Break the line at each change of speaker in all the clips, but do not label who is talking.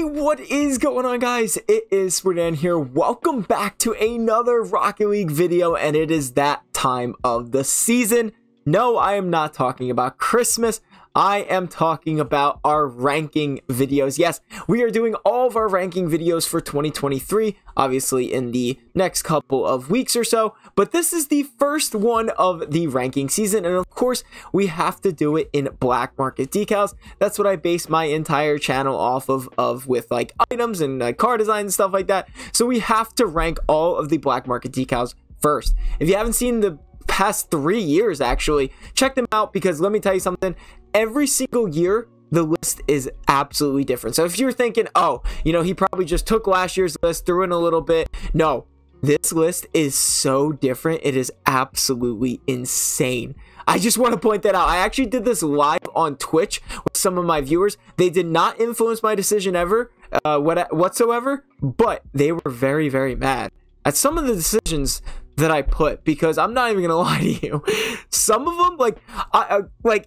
What is going on, guys? It is Spartan here. Welcome back to another Rocket League video, and it is that time of the season. No, I am not talking about Christmas. I am talking about our ranking videos. Yes, we are doing all of our ranking videos for 2023, obviously in the next couple of weeks or so, but this is the first one of the ranking season, and of course, we have to do it in black market decals. That's what I base my entire channel off of with like items and car design and stuff like that. So we have to rank all of the black market decals first. If you haven't seen the past 3 years, actually check them out, because let me tell you something, every single year the list is absolutely different. So if you're thinking, oh, you know, he probably just took last year's list, threw in a little bit, no, this list is so different. It is absolutely insane. I just want to point that out. I actually did this live on Twitch with some of my viewers. They did not influence my decision ever whatsoever, but they were very, very mad at some of the decisions that I put, because I'm not even gonna lie to you, some of them, like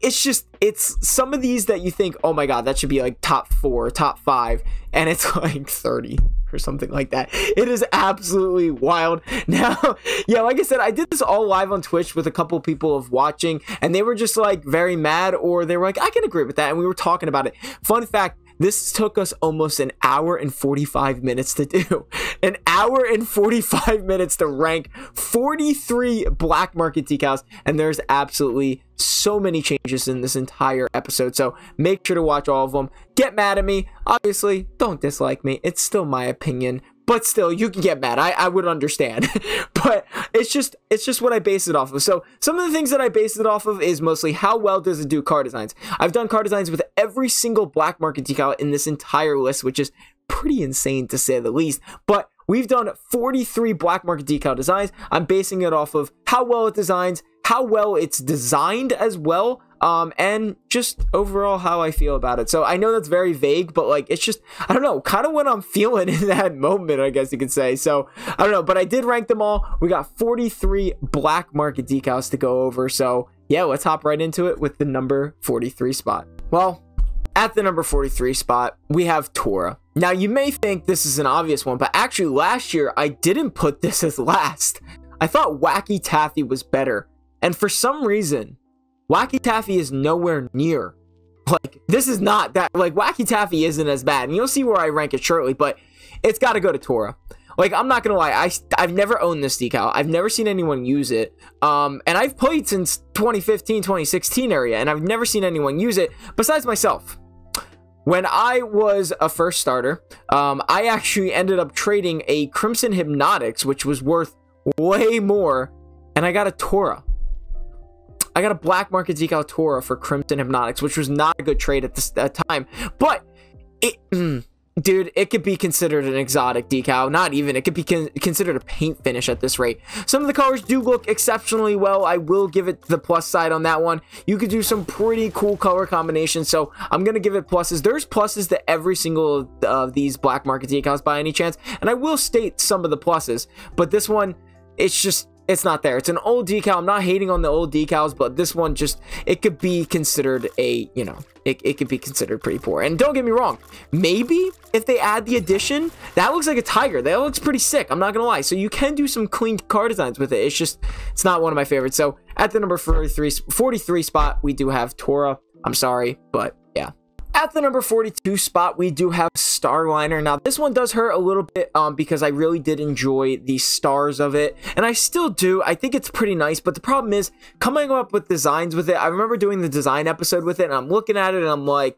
it's some of these that you think, oh my god, that should be like top 4, top 5, and it's like 30 or something like that. It is absolutely wild. Now, yeah, like I said, I did this all live on Twitch with a couple people of watching, and they were just like very mad, or they were like, I can agree with that, and we were talking about it. Fun fact, this took us almost an hour and 45 minutes to do. An hour and 45 minutes to rank 43 black market decals, and there's absolutely so many changes in this entire episode, so make sure to watch all of them. Get mad at me, obviously, don't dislike me, it's still my opinion, but still, you can get mad. I would understand. But it's just what I base it off of. So some of the things that I base it off of is mostly how well does it do car designs. I've done car designs with every single black market decal in this entire list, which is pretty insane to say the least. But we've done 43 black market decal designs. I'm basing it off of how well it designs, how well it's designed as well, and just overall how I feel about it. So I know that's very vague, but like, it's just, I don't know, kind of what I'm feeling in that moment, I guess you could say. So I don't know, but I did rank them all. We got 43 black market decals to go over. So yeah, let's hop right into it with the number 43 spot. Well, at the number 43 spot, we have Tora. Now, you may think this is an obvious one, but actually last year, I didn't put this as last. I thought Wacky Taffy was better. And for some reason, Wacky Taffy is nowhere near. Like, this is not that, like, Wacky Taffy isn't as bad. And you'll see where I rank it shortly, but it's got to go to Tora. Like, I'm not going to lie, I've never owned this decal. I've never seen anyone use it. And I've played since 2015, 2016 area, and I've never seen anyone use it besides myself. When I was a first starter, I actually ended up trading a Crimson Hypnotics, which was worth way more, and I got a Tora. I got a black market decal Tora for Crimson Hypnotics, which was not a good trade at this time, but it, dude, it could be considered an exotic decal. Not even, it could be considered a paint finish at this rate. Some of the colors do look exceptionally well. I will give it the plus side on that one. You could do some pretty cool color combinations, so I'm gonna give it pluses. There's pluses to every single of these black market decals by any chance, and I will state some of the pluses, but this one, it's not there. It's an old decal. I'm not hating on the old decals, but this one just, it could be considered a, you know, it could be considered pretty poor. And don't get me wrong, maybe if they add the addition, that looks like a tiger. That looks pretty sick. I'm not gonna lie. So you can do some clean car designs with it. It's just, it's not one of my favorites. So at the number 43 spot, we do have Tora. I'm sorry, but yeah. At the number 42 spot, we do have Starliner. Now, this one does hurt a little bit because I really did enjoy the stars of it, and I still do. I think it's pretty nice, but the problem is coming up with designs with it. I remember doing the design episode with it, and I'm looking at it, and I'm like,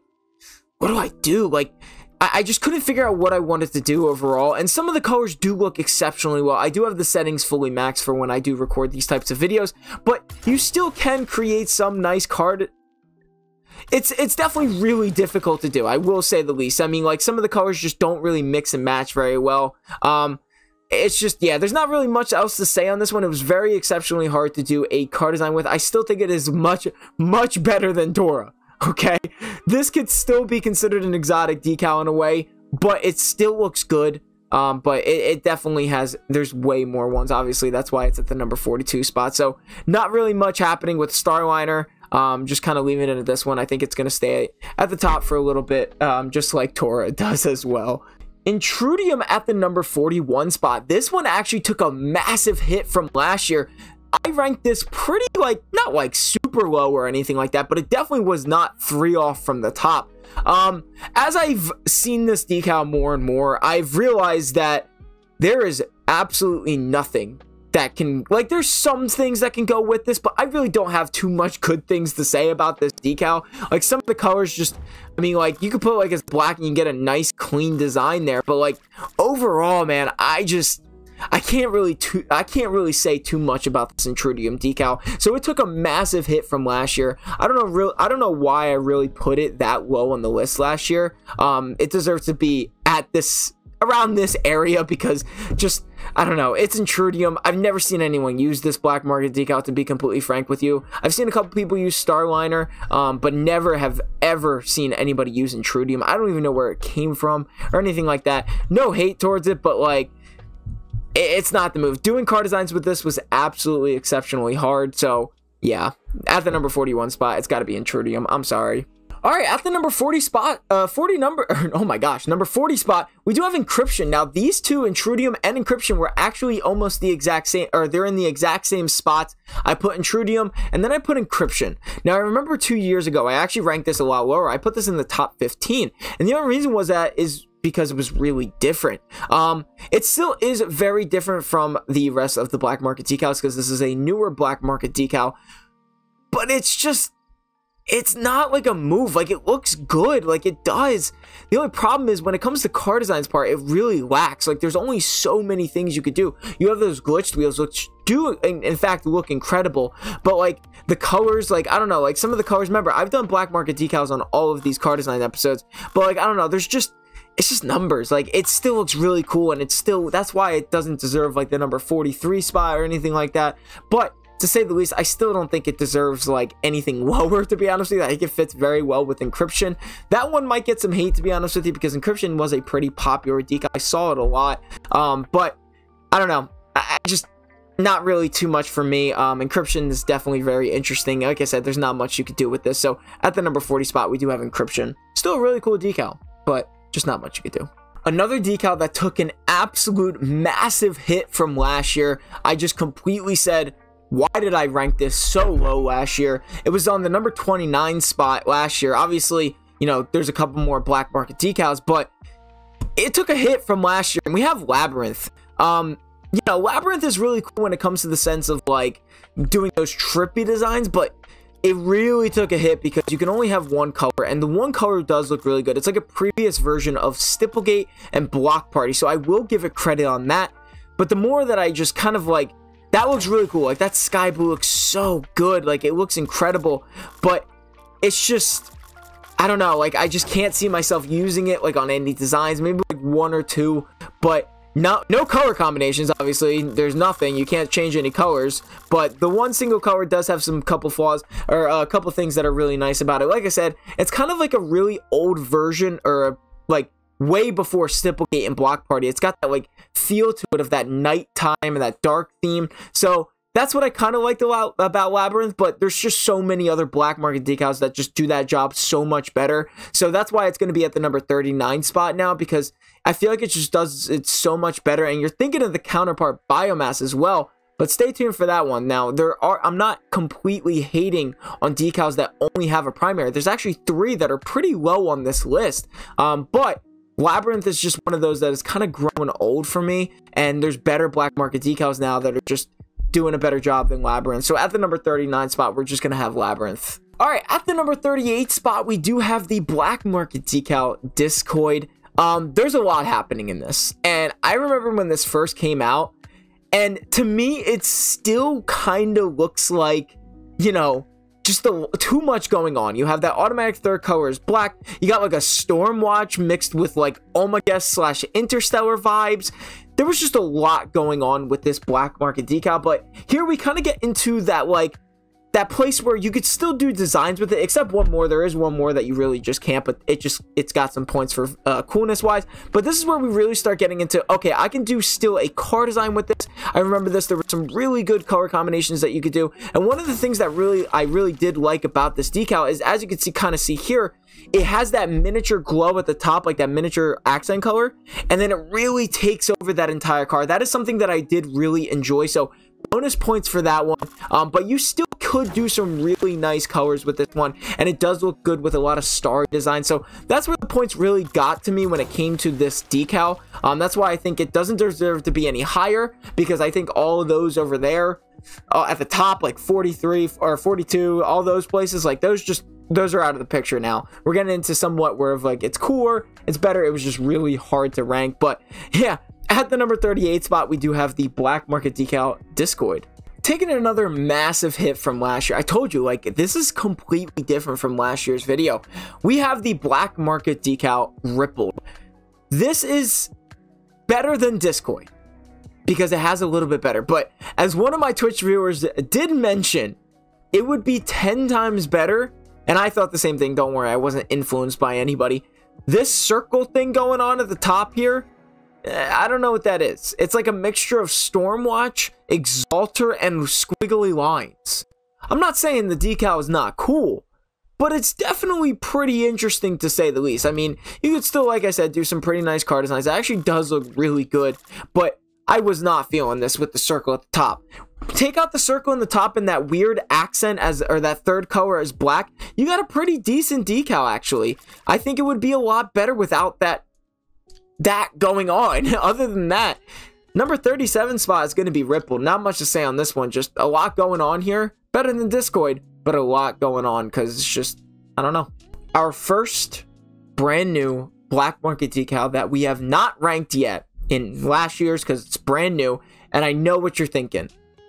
what do I do? Like, I just couldn't figure out what I wanted to do overall, and some of the colors do look exceptionally well. I do have the settings fully maxed for when I do record these types of videos, but you still can create some nice card. It's definitely really difficult to do, I will say the least. I mean, like, some of the colors just don't really mix and match very well. It's just, yeah, there's not really much else to say on this one. It was very exceptionally hard to do a car design with. I still think it is much better than Tora, okay? This could still be considered an exotic decal in a way, but it still looks good. But it definitely has, there's way more ones, obviously. That's why it's at the number 42 spot. So not really much happening with Starliner. Just kind of leaving it at this one. I think it's going to stay at the top for a little bit, just like Tora does as well. Intrudium at the number 41 spot. This one actually took a massive hit from last year. I ranked this pretty, like, not like super low or anything like that, but it definitely was not 3 off from the top. As I've seen this decal more and more, I've realized that there is absolutely nothing that can, like, there's some things that can go with this, but I really don't have too much good things to say about this decal. Like, some of the colors just, I mean, like, you could put like as black and you get a nice clean design there, but like overall, man, I can't really say too much about this Intrudium decal. So it took a massive hit from last year. I don't know why I really put it that low on the list last year. It deserves to be at this, around this area, because just, I don't know, it's Intrudium. I've never seen anyone use this black market decal, to be completely frank with you. I've seen a couple people use Starliner, but never have ever seen anybody use Intrudium. I don't even know where it came from or anything like that. No hate towards it, but like, it's not the move. Doing car designs with this was absolutely exceptionally hard. So yeah, at the number 41 spot, it's got to be Intrudium. I'm sorry. All right, at the number 40 spot, number 40 spot, we do have Encryption. Now, these two, Intrudium and Encryption, were actually almost the exact same, or they're in the exact same spots. I put Intrudium, and then I put Encryption. Now, I remember 2 years ago, I actually ranked this a lot lower. I put this in the top 15, and the only reason was that is because it was really different. It still is very different from the rest of the black market decals, because this is a newer black market decal, but it's not like a move. Like, it looks good, like it does. The only problem is when it comes to car designs part, it really lacks. Like, there's only so many things you could do. You have those glitched wheels, which do in fact look incredible, but like the colors, like, I don't know, like some of the colors, remember, I've done black market decals on all of these car design episodes, but like, I don't know, it's just numbers. Like, it still looks really cool, and it's still, that's why it doesn't deserve like the number 43 spot or anything like that. But to say the least, I still don't think it deserves like anything lower, to be honest with you. I think it fits very well with Encryption. That one might get some hate, to be honest with you, because Encryption was a pretty popular decal. I saw it a lot, but I don't know, I just, not really too much for me. Encryption is definitely very interesting. Like I said, there's not much you could do with this. So at the number 40 spot, we do have Encryption. Still a really cool decal, but just not much you could do. Another decal that took an absolute massive hit from last year. I just completely said, why did I rank this so low last year? It was on the number 29 spot last year. Obviously, you know, there's a couple more black market decals, but it took a hit from last year. And we have Labyrinth. You know, Labyrinth is really cool when it comes to the sense of like doing those trippy designs, but it really took a hit because you can only have one color, and the one color does look really good. It's like a previous version of Stipplegate and Block Party, so I will give it credit on that. But the more that I just kind of like, that looks really cool. Like, that sky blue looks so good. Like, it looks incredible, but it's just, I don't know, like, I just can't see myself using it like on any designs, maybe like one or two, but no color combinations. Obviously, there's nothing, you can't change any colors, but the one single color does have some couple flaws, or a couple things that are really nice about it. Like I said, it's kind of like a really old version, or like way before Stipplegate and Block Party. It's got that like feel to it of that nighttime and that dark theme. So that's what I kind of liked about Labyrinth, but there's just so many other black market decals that just do that job so much better. So that's why it's going to be at the number 39 spot now, because I feel like it just does it so much better. And you're thinking of the counterpart Biomass as well, but stay tuned for that one. Now, I'm not completely hating on decals that only have a primary. There's actually 3 that are pretty low on this list, but Labyrinth is just one of those that is kind of growing old for me, and there's better black market decals now that are just doing a better job than Labyrinth. So at the number 39 spot, we're just going to have Labyrinth. All right, at the number 38 spot, we do have the black market decal Discoid. There's a lot happening in this, and I remember when this first came out, and to me, it still kind of looks like, you know, just too much going on. You have that automatic third color is black. You got like a Stormwatch mixed with like Omegas / Interstellar vibes. There was just a lot going on with this black market decal, but here we kind of get into that like that place where you could still do designs with it, except one more. There is one more that you really just can't, but it's got some points for coolness wise. But this is where we really start getting into, okay, I can do still a car design with this. I remember this, there were some really good color combinations that you could do. And one of the things that I really did like about this decal is, as you can see, kind of see here, it has that miniature glow at the top, like that miniature accent color, and then it really takes over that entire car. That is something that I did really enjoy, so bonus points for that one. But you still could do some really nice colors with this one, and it does look good with a lot of star design. So that's where the points really got to me when it came to this decal. That's why I think it doesn't deserve to be any higher, because I think all of those over there at the top, like 43 or 42, all those places, like those are out of the picture now. We're getting into somewhat where like it's cooler, it's better. It was just really hard to rank. But yeah, at the number 38 spot, we do have the black market decal Discoid. Taking another massive hit from last year. I told you, like, this is completely different from last year's video. We have the black market decal Rippled. This is better than Discoid because it has a little bit better. But as one of my Twitch viewers did mention, it would be 10 times better. And I thought the same thing. Don't worry, I wasn't influenced by anybody. This circle thing going on at the top here, I don't know what that is. It's like a mixture of Stormwatch, Exalter, and squiggly lines. I'm not saying the decal is not cool, but it's definitely pretty interesting to say the least. I mean, you could still, like I said, do some pretty nice car designs. It actually does look really good, but I was not feeling this with the circle at the top. Take out the circle in the top and that weird accent or that third color as black, you got a pretty decent decal actually. I think it would be a lot better without that going on. Other than that, number 37 spot is going to be Rippled. Not much to say on this one, just a lot going on here. Better than Discoid, but a lot going on because it's just, I don't know. Our first brand new black market decal that we have not ranked yet in last year's because it's brand new, and I know what you're thinking.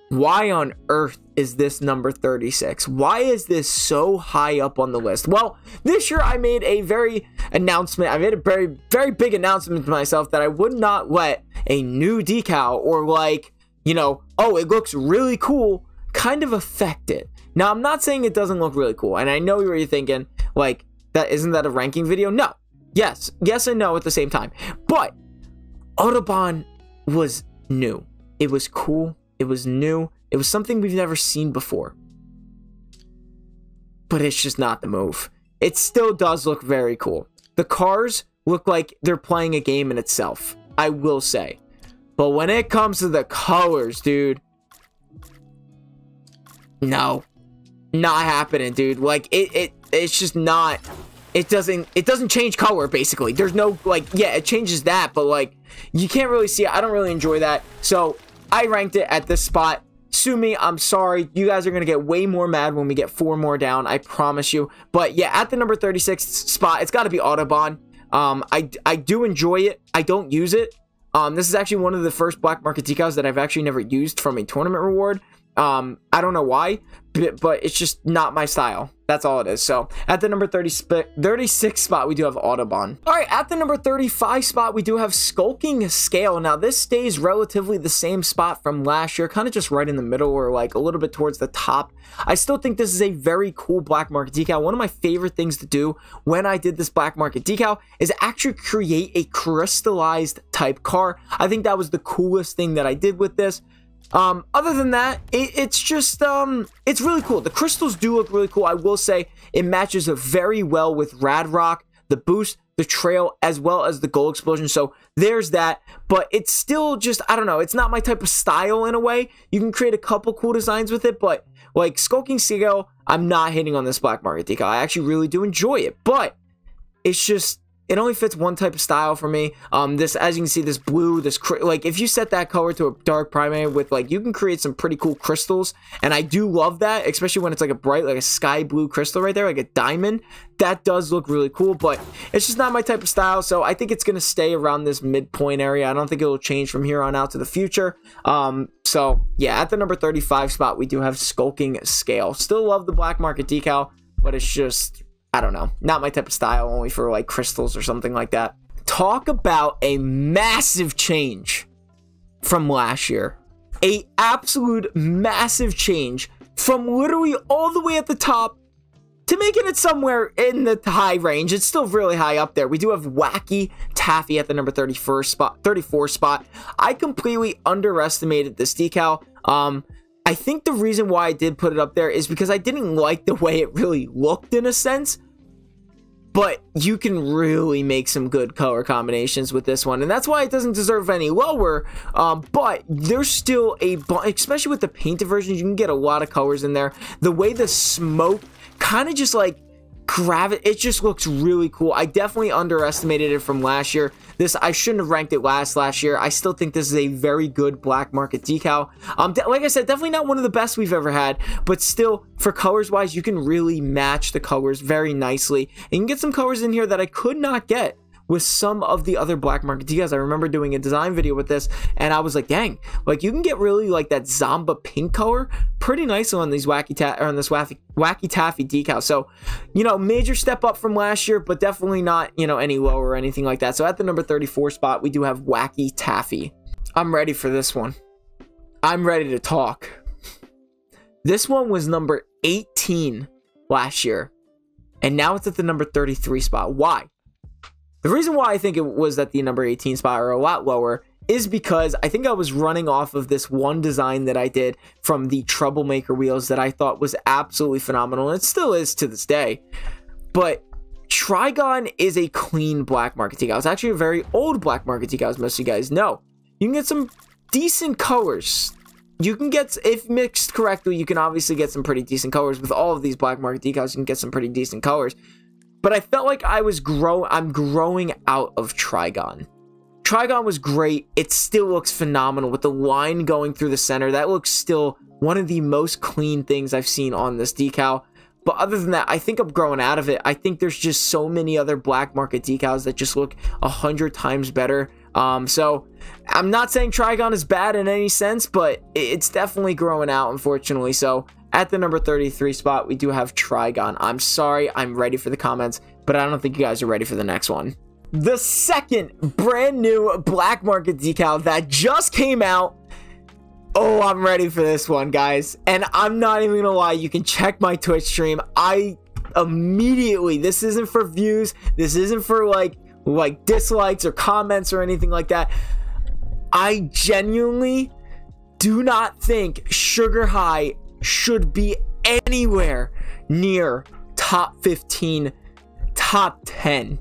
Why on earth is this number 36? Why is this so high up on the list? Well, this year I made a very big announcement to myself that I would not let a new decal or like, you know, oh, it looks really cool kind of affect it. Now, I'm not saying it doesn't look really cool, and I know what you're thinking, like, isn't that a ranking video? No. Yes and no at the same time. But Autobahn was new. It was cool. It was new. It was something we've never seen before. But it's just not the move. It still does look very cool. The cars look like they're playing a game in itself, I will say. But when it comes to the colors, dude, no. Not happening, dude. Like, it's just not... It doesn't change color, basically. There's no, like, yeah, it changes that, but, like, you can't really see it. I don't really enjoy that. So I ranked it at this spot. Sue me, I'm sorry. You guys are going to get way more mad when we get 4 more down, I promise you. But yeah, at the number 36 spot, it's got to be Autobahn. I do enjoy it. I don't use it. This is actually one of the first black market decals that I've actually never used from a tournament reward. I don't know why, but it's just not my style. That's all it is. So at the number 36 spot, we do have Autobahn. All right, at the number 35 spot, we do have Skulking Scale. Now, this stays relatively the same spot from last year, kind of just right in the middle or like a little bit towards the top. I still think this is a very cool black market decal. One of my favorite things to do when I did this black market decal is actually create a crystallized type car. I think that was the coolest thing that I did with this. Other than that, it's just, it's really cool. The crystals do look really cool. I will say it matches very well with Rad Rock, the boost, the trail, as well as the gold explosion. So there's that, but it's still just, I don't know. It's not my type of style in a way. You can create a couple cool designs with it, but like Skulking Scale, I'm not hitting on this black market decal. I actually really do enjoy it, but it's just, it only fits one type of style for me. This, as you can see, this blue, like, if you set that color to a dark primary with, like, you can create some pretty cool crystals, and I do love that, especially when it's, like, a bright, like, a sky blue crystal right there, like a diamond. That does look really cool, but it's just not my type of style, so I think it's going to stay around this midpoint area. I don't think it will change from here on out to the future. So, yeah, at the number 35 spot, we do have Skulking Scale. Still love the black market decal, but it's just... I don't know, not my type of style, only for like crystals or something like that. Talk about a massive change from last year. A absolute massive change from literally all the way at the top to making it somewhere in the high range. It's still really high up there. We do have Wacky Taffy at the number 34 spot. I completely underestimated this decal. I think the reason why I did put it up there is because I didn't like the way it really looked in a sense. But you can really make some good color combinations with this one. And that's why it doesn't deserve any lower. But there's still especially with the painted versions, you can get a lot of colors in there. The way the smoke kind of just like it just looks really cool. I definitely underestimated it from last year. I shouldn't have ranked it last year. I still think this is a very good black market decal. Like I said, definitely not one of the best we've ever had, but still, for colors wise, you can really match the colors very nicely. And you can get some colors in here that I could not get with some of the other black market decals. I remember doing a design video with this, and I was like, dang, like you can get really like that Zamba pink color pretty nice on these Wacky Taffy decals. So, you know, major step up from last year, but definitely not, you know, any lower or anything like that. So at the number 34 spot, we do have Wacky Taffy. I'm ready for this one. I'm ready to talk. This one was number 18 last year, and now it's at the number 33 spot. Why? The reason why I think it was at the number 18 spot or a lot lower is because I think I was running off of this one design that I did from the Troublemaker wheels that I thought was absolutely phenomenal, and it still is to this day. But Trigon is a clean black market decal. It's actually a very old black market decal, as most of you guys know. You can get some decent colors. You can get, if mixed correctly, you can obviously get some pretty decent colors. With all of these black market decals, you can get some pretty decent colors. But I felt like I'm growing out of Trigon. Trigon was great. It still looks phenomenal with the line going through the center. That looks still one of the most clean things I've seen on this decal. But other than that, I think I'm growing out of it. I think there's just so many other black market decals that just look 100 times better. So I'm not saying Trigon is bad in any sense, but it's definitely growing out, unfortunately. So at the number 33 spot, we do have Trigon. I'm sorry, I'm ready for the comments, but I don't think you guys are ready for the next one. The second brand new black market decal that just came out. Oh, I'm ready for this one, guys. And I'm not even gonna lie, you can check my Twitch stream. I immediately, this isn't for views, this isn't for like dislikes or comments or anything like that. I genuinely do not think Sugar High should be anywhere near top 15, top 10.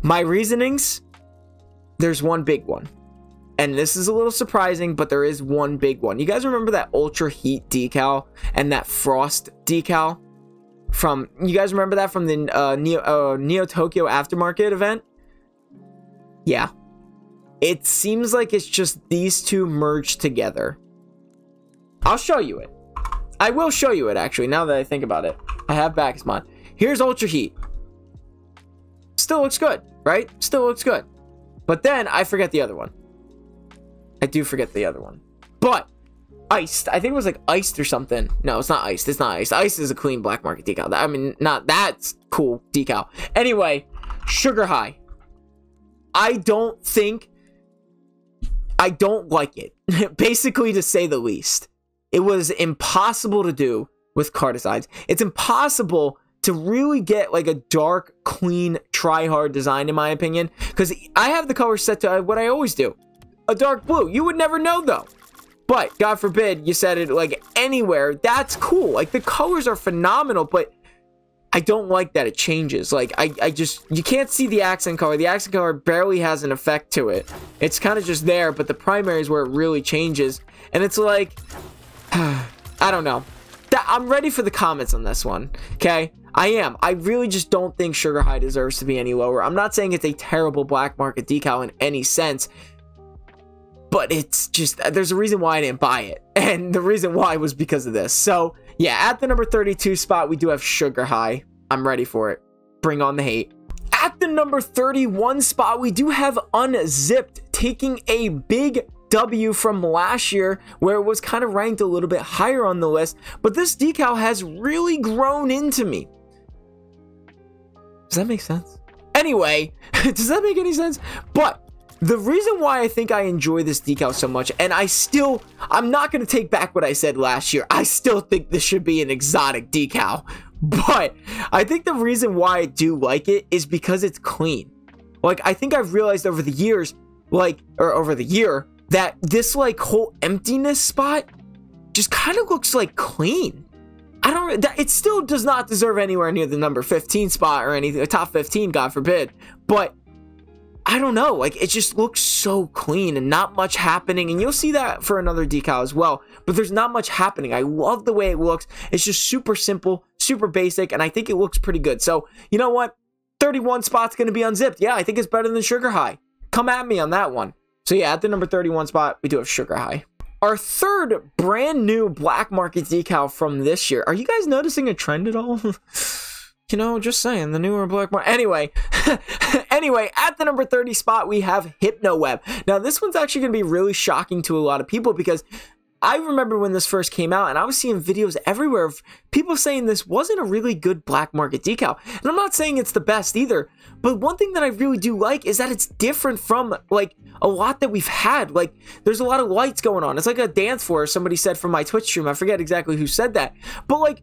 My reasonings, there's one big one. And this is a little surprising, but there is one big one. You guys remember that Ultra Heat decal and that Frost decal? You guys remember that from the Neo Tokyo Aftermarket event? Yeah. It seems like it's just these two merged together. I'll show you it. I will show you it, actually, now that I think about it. I have Bacchus Mod. Here's Ultra Heat. Still looks good, right? Still looks good. But then, I forget the other one. I do forget the other one. But, Iced. I think it was like Iced or something. No, it's not Iced. It's not Iced. Iced is a clean black market decal. I mean, not that's cool decal. Anyway, Sugar High. I don't like it. Basically, to say the least. It was impossible to do with car designs. It's impossible to really get like a dark, clean, try-hard design, in my opinion. Because I have the color set to what I always do. A dark blue. You would never know, though. But, God forbid, you said it like anywhere. That's cool. Like, the colors are phenomenal, but I don't like that it changes. Like, you can't see the accent color. The accent color barely has an effect to it. It's kind of just there, but the primary is where it really changes. And it's like, I don't know. I'm ready for the comments on this one, okay? I am. I really just don't think Sugar High deserves to be any lower. I'm not saying it's a terrible black market decal in any sense, but it's just, there's a reason why I didn't buy it. And the reason why was because of this. So, yeah, at the number 32 spot, we do have Sugar High. I'm ready for it. Bring on the hate. At the number 31 spot, we do have Unzipped taking a big W from last year, where it was kind of ranked a little bit higher on the list. But this decal has really grown into me. Does that make sense? Anyway, does that make any sense? But the reason why I think I enjoy this decal so much, and I'm not going to take back what I said last year. I still think this should be an exotic decal. But I think the reason why I do like it is because it's clean. Like, I think I've realized over the years, over the year, that this, like, whole emptiness spot just kind of looks, like, clean. It still does not deserve anywhere near the number 15 spot or anything, top 15, God forbid. But I don't know, like, it just looks so clean and not much happening, and you'll see that for another decal as well, but there's not much happening. I love the way it looks. It's just super simple, super basic, and I think it looks pretty good. So, you know what? 31 spot's going to be unzipped. Yeah, I think it's better than Sugar High. Come at me on that one. So yeah, at the number 31 spot, we do have Sugar High. Our third brand new black market decal from this year. Are you guys noticing a trend at all? You know, just saying, the newer black market. Anyway, at the number 30 spot, we have HypnoWeb. Now, this one's actually going to be really shocking to a lot of people because I remember when this first came out and I was seeing videos everywhere of people saying this wasn't a really good black market decal. And I'm not saying it's the best either, but one thing that I really do like is that it's different from, like, a lot that we've had. Like, there's a lot of lights going on. It's like a dance floor, somebody said from my Twitch stream. I forget exactly who said that, but, like,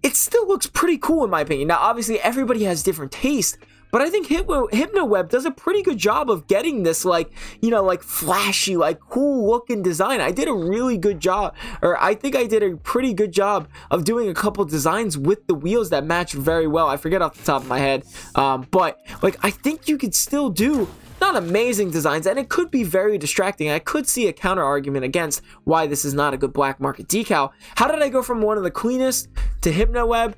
it still looks pretty cool in my opinion. Now, obviously, everybody has different taste, but I think HypnoWeb does a pretty good job of getting this, like, you know, like, flashy, like, cool looking design. I did a really good job, or I think I did a pretty good job of doing a couple designs with the wheels that match very well. I forget off the top of my head, but, like, I think you could still do not amazing designs, and it could be very distracting. I could see a counter argument against why this is not a good black market decal. How did I go from one of the cleanest to HypnoWeb?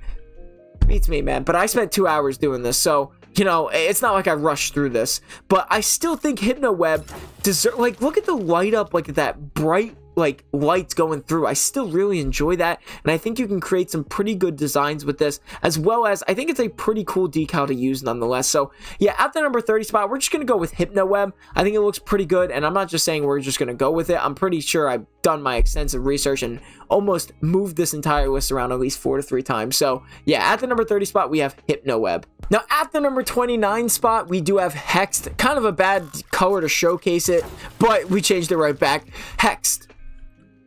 Beats me, man. But I spent 2 hours doing this, so, you know, it's not like I rushed through this. But I still think HypnoWeb deserves, like, look at the light up, like, that bright, like, lights going through. I still really enjoy that, and I think you can create some pretty good designs with this, as well as I think it's a pretty cool decal to use nonetheless. So yeah, at the number 30 spot, we're just gonna go with HypnoWeb. I think it looks pretty good, and I'm not just saying we're just gonna go with it. I'm pretty sure I've done my extensive research and almost moved this entire list around at least 4 to 3 times. So yeah, at the number 30 spot, we have HypnoWeb. Now, at the number 29 spot, we do have Hexed. Kind of a bad color to showcase it, but we changed it right back. Hexed.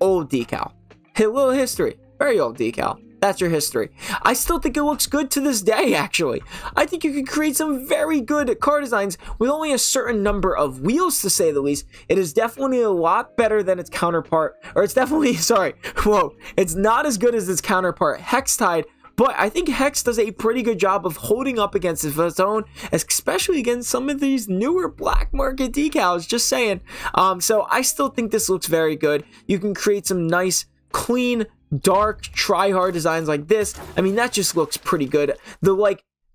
Old decal. A little history. Very old decal. That's your history. I still think it looks good to this day, actually. I think you can create some very good car designs with only a certain number of wheels, to say the least. It is definitely a lot better than its counterpart, or it's definitely, sorry, whoa, it's not as good as its counterpart, Hextide, but I think Hex does a pretty good job of holding up against its own, especially against some of these newer black market decals, just saying. So I still think this looks very good. You can create some nice, clean, dark, try-hard designs like this. I mean, that just looks pretty good.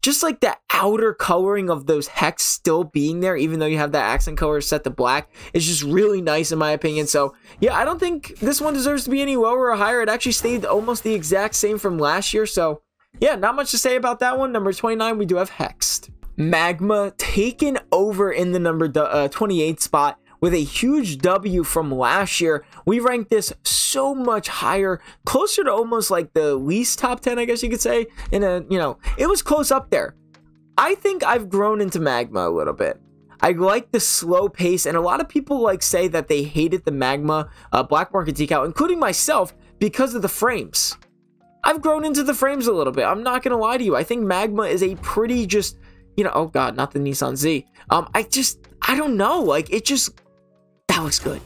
Just like the outer coloring of those Hex still being there, even though you have that accent color set to black, is just really nice in my opinion. So yeah, I don't think this one deserves to be any lower or higher. It actually stayed almost the exact same from last year. So yeah, not much to say about that one. Number 29, we do have Hexed. Magma taken over in the number 28 spot with a huge W from last year. We ranked this so much higher, closer to almost like the least top 10, I guess you could say. In a, you know, it was close up there. I think I've grown into Magma a little bit. I like the slow pace, and a lot of people like say that they hated the Magma black market decal, including myself, because of the frames. I've grown into the frames a little bit. I'm not gonna lie to you. I think Magma is a pretty just, you know, oh god, not the Nissan Z. I don't know, like, it just, that looks good.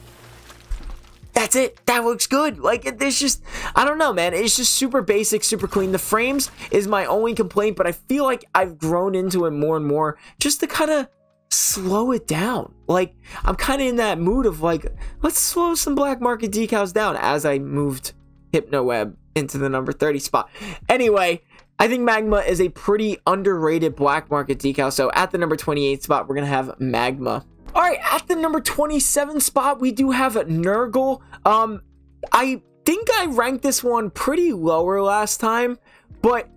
That's it. That looks good. Like, there's just, I don't know, man. It's just super basic, super clean. The frames is my only complaint, but I feel like I've grown into it more and more just to kind of slow it down. Like, I'm kind of in that mood of like, let's slow some black market decals down as I moved HypnoWeb into the number 30 spot. Anyway, I think Magma is a pretty underrated black market decal. So at the number 28 spot, we're going to have Magma. All right, at the number 27 spot, we do have Nurgle. I think I ranked this one pretty lower last time, but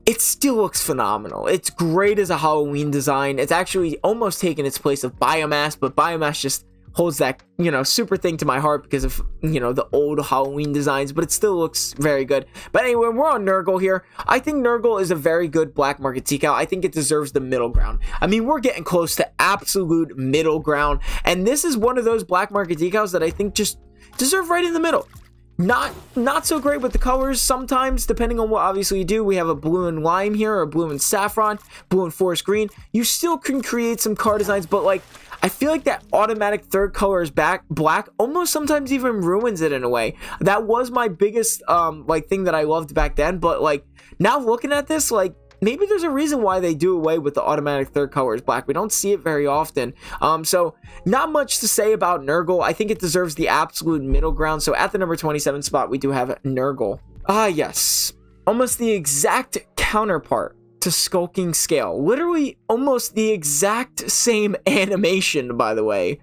it still looks phenomenal. It's great as a Halloween design. It's actually almost taken its place of Biomass, but Biomass just holds that, you know, super thing to my heart because of, you know, the old Halloween designs, but it still looks very good. But anyway, we're on Nurgle here. I think Nurgle is a very good black market decal. I think it deserves the middle ground. I mean, we're getting close to absolute middle ground, and this is one of those black market decals that I think just deserve right in the middle. Not so great with the colors sometimes, depending on what obviously you do. We have a blue and lime here, or blue and saffron, blue and forest green. You still can create some car designs, but like, I feel like that automatic third color is black almost sometimes even ruins it in a way. That was my biggest like thing that I loved back then, but like now looking at this, like maybe there's a reason why they do away with the automatic third color is black. We don't see it very often. So not much to say about Nurgle. I think it deserves the absolute middle ground. So at the number 27 spot, we do have Nurgle. Ah, yes. Almost the exact counterpart to Skulking Scale. Literally almost the exact same animation, by the way.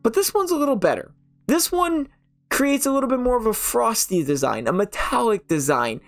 But this one's a little better. This one creates a little bit more of a frosty design, a metallic design.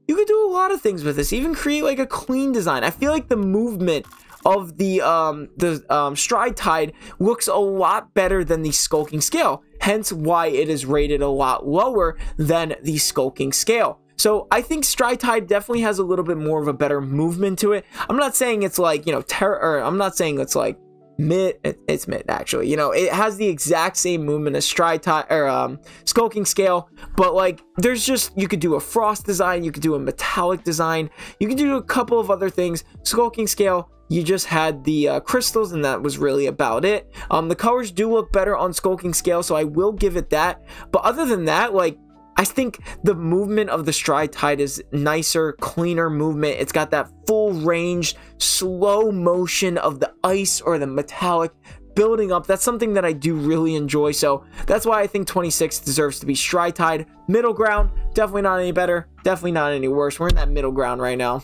You could do a lot of things with this, even create like a clean design. I feel like the movement of the Stride Tide looks a lot better than the Skulking Scale, hence why it is rated a lot lower than the Skulking Scale. So I think Stride Tide definitely has a little bit more of a better movement to it. I'm not saying it's like, you know, I'm not saying it's like mid. It's mid, actually. You know, it has the exact same movement as Stride Tide or Skulking Scale, but like there's just, you could do a frost design, you could do a metallic design, you could do a couple of other things. Skulking Scale, you just had the crystals, and that was really about it. The colors do look better on Skulking Scale, so I will give it that. But other than that, like, I think the movement of the Stride Tide is nicer, cleaner movement. It's got that full range, slow motion of the ice or the metallic building up. That's something that I do really enjoy. So that's why I think 26 deserves to be Stride Tide. Middle ground, definitely not any better, definitely not any worse. We're in that middle ground right now.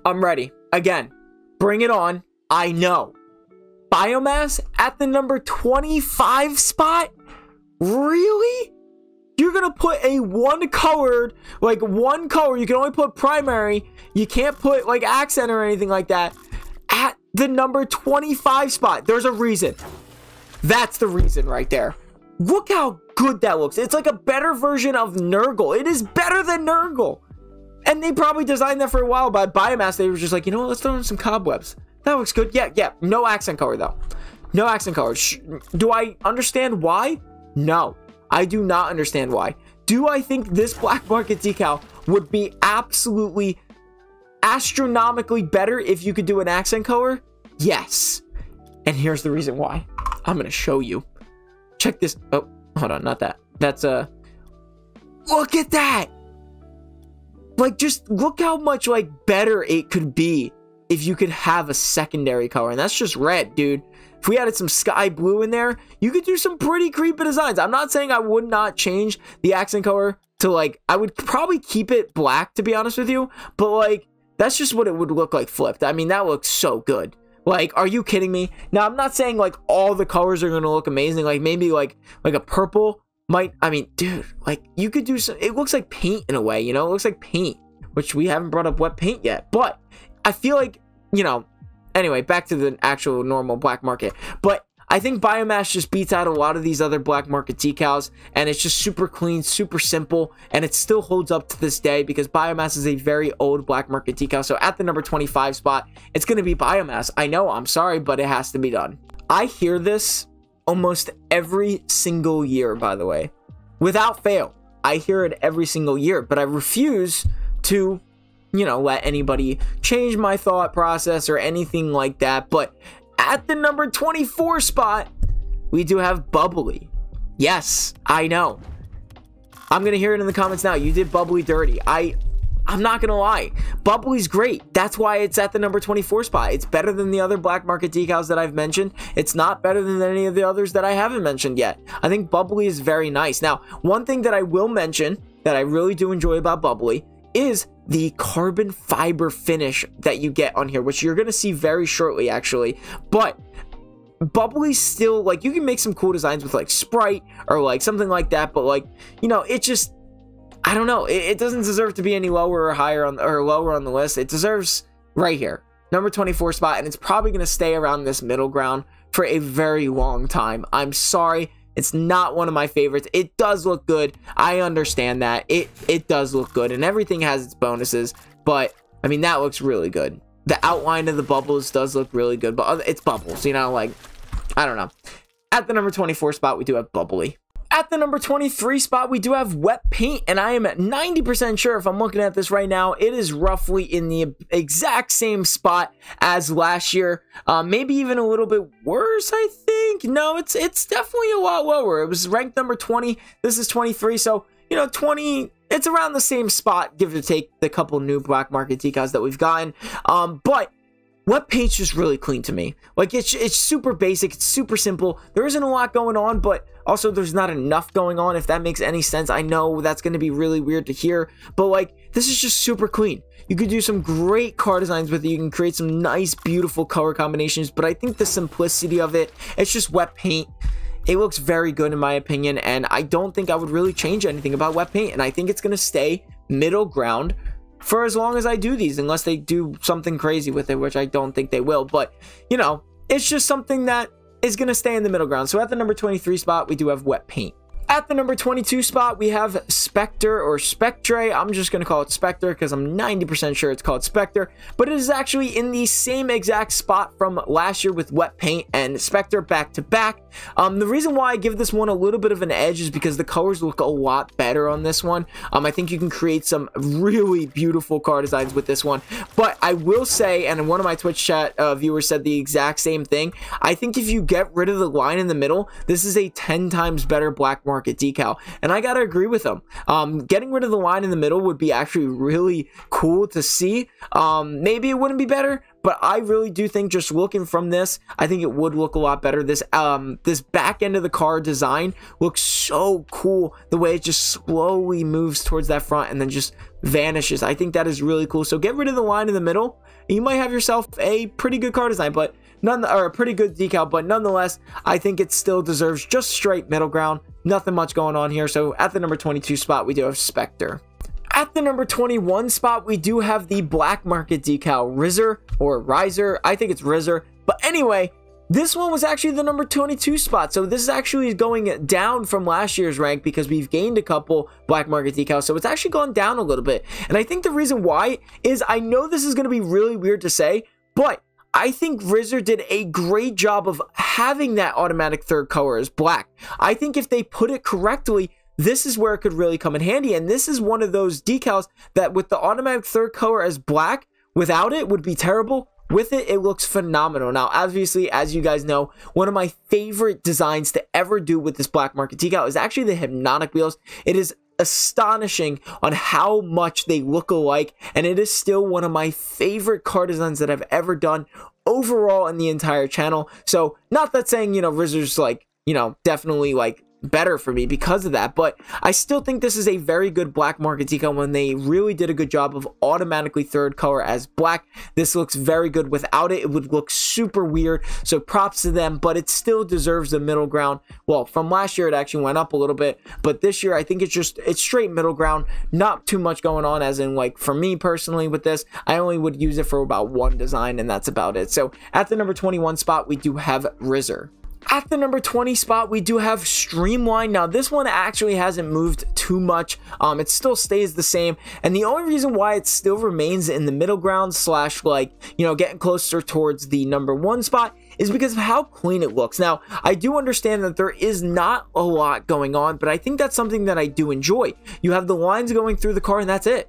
I'm ready. Again, bring it on. I know. Biomass at the number 25 spot? Really? You're gonna put a one color, you can only put primary, you can't put like accent or anything like that at the number 25 spot. There's a reason. That's the reason right there. Look how good that looks. It's like a better version of Nurgle. It is better than Nurgle. And they probably designed that for a while, but Biomass, they were just like, you know what, let's throw in some cobwebs. That looks good. Yeah, no accent color though. No accent color. Do I understand why? No. I do not understand why. Do I think this black market decal would be absolutely astronomically better if you could do an accent color? Yes. And here's the reason why. I'm going to show you. Check this. Oh, hold on. Not that. That's look at that. Like, just look how much like better it could be if you could have a secondary color. And that's just red, dude. If we added some sky blue in there, you could do some pretty creepy designs. I'm not saying I would not change the accent color to like, I would probably keep it black, to be honest with you, but like, that's just what it would look like flipped. I mean, that looks so good. Like, are you kidding me? Now, I'm not saying like all the colors are going to look amazing. Like maybe like a purple might, I mean, dude, like you could do some, it looks like paint in a way, you know, it looks like paint, which we haven't brought up wet paint yet, but I feel like, you know, anyway, back to the actual normal black market. But I think Biomass just beats out a lot of these other black market decals, and it's just super clean, super simple, and it still holds up to this day because Biomass is a very old black market decal. So at the number 25 spot, it's going to be Biomass. I know, I'm sorry, but it has to be done. I hear this almost every single year, by the way. Without fail. I hear it every single year, but I refuse to, you know, let anybody change my thought process or anything like that. But at the number 24 spot, we do have Bubbly. Yes, I know. I'm gonna hear it in the comments now. You did Bubbly dirty. I'm not gonna lie. Bubbly's great. That's why it's at the number 24 spot. It's better than the other black market decals that I've mentioned. It's not better than any of the others that I haven't mentioned yet. I think Bubbly is very nice. Now, one thing that I will mention that I really do enjoy about Bubbly is the carbon fiber finish that you get on here, which you're going to see very shortly, actually. But Bubbly's still, like, you can make some cool designs with, like, Sprite or, like, something like that. But, like, you know, it just, I don't know. It doesn't deserve to be any lower or higher on, or lower on the list. It deserves right here, number 24 spot. And it's probably going to stay around this middle ground for a very long time. I'm sorry. It's not one of my favorites. It does look good. I understand that. It does look good, and everything has its bonuses, but I mean, that looks really good. The outline of the bubbles does look really good, but it's bubbles, you know, like, I don't know. At the number 24 spot, we do have bubbly. At the number 23 spot, we do have wet paint, and I am 90% sure, if I'm looking at this right now, it is roughly in the exact same spot as last year. Maybe even a little bit worse, I think. No, it's definitely a lot lower. It was ranked number 20. This is 23, so, you know, 20... It's around the same spot, give or take the couple new black market decals that we've gotten. But wet paint's just really clean to me. Like, it's super basic. It's super simple. There isn't a lot going on, but also there's not enough going on, if that makes any sense. I know that's going to be really weird to hear, but like, this is just super clean. You could do some great car designs with it. You can create some nice, beautiful color combinations, but I think the simplicity of it, it's just wet paint. It looks very good in my opinion, and I don't think I would really change anything about wet paint, and I think it's going to stay middle ground for as long as I do these, unless they do something crazy with it, which I don't think they will. But, you know, it's just something that is going to stay in the middle ground. So at the number 23 spot, we do have wet paint. At the number 22 spot, we have Spectre or Spectre. I'm just going to call it Spectre because I'm 90% sure it's called Spectre. But it is actually in the same exact spot from last year with wet paint and Spectre back to back. The reason why I give this one a little bit of an edge is because the colors look a lot better on this one. I think you can create some really beautiful car designs with this one. But I will say, and one of my Twitch chat viewers said the exact same thing, I think if you get rid of the line in the middle, this is a 10 times better black market decal, and I gotta agree with them. Getting rid of the line in the middle would be actually really cool to see. Maybe it wouldn't be better, but I really do think, just looking from this, I think it would look a lot better. This this back end of the car design looks so cool, the way it just slowly moves towards that front and then just vanishes. I think that is really cool. So get rid of the line in the middle, and you might have yourself a pretty good car design, but a pretty good decal, but nonetheless, I think it still deserves just straight middle ground. Nothing much going on here. So at the number 22 spot, we do have Spectre. At the number 21 spot, we do have the black market decal Riser or Riser. I think it's Riser. But anyway, this one was actually the number 22 spot. So this is actually going down from last year's rank because we've gained a couple black market decals. So it's actually gone down a little bit. And I think the reason why is, I know this is going to be really weird to say, but I think Riser did a great job of having that automatic third color as black. I think if they put it correctly, this is where it could really come in handy. And this is one of those decals that with the automatic third color as black, without it would be terrible. With it, it looks phenomenal. Now, obviously, as you guys know, one of my favorite designs to ever do with this black market decal is actually the hypnotic wheels. It is astonishing on how much they look alike, and it is still one of my favorite car designs that I've ever done overall in the entire channel. So not that saying, you know, Riser's like, you know, definitely like better for me because of that, but I still think this is a very good black market decal when they really did a good job of automatically third color as black. This looks very good. Without it, it would look super weird, so props to them, but it still deserves the middle ground. Well, from last year it actually went up a little bit, but this year I think it's straight middle ground. Not too much going on, as in, like, for me personally with this, I only would use it for about one design, and that's about it. So at the number 21 spot, we do have Riser. At the number 20 spot, we do have Streamline. Now, this one actually hasn't moved too much. It still stays the same. And the only reason why it still remains in the middle ground slash, like, you know, getting closer towards the number 1 spot is because of how clean it looks. Now, I do understand that there is not a lot going on, but I think that's something that I do enjoy. You have the lines going through the car, and that's it.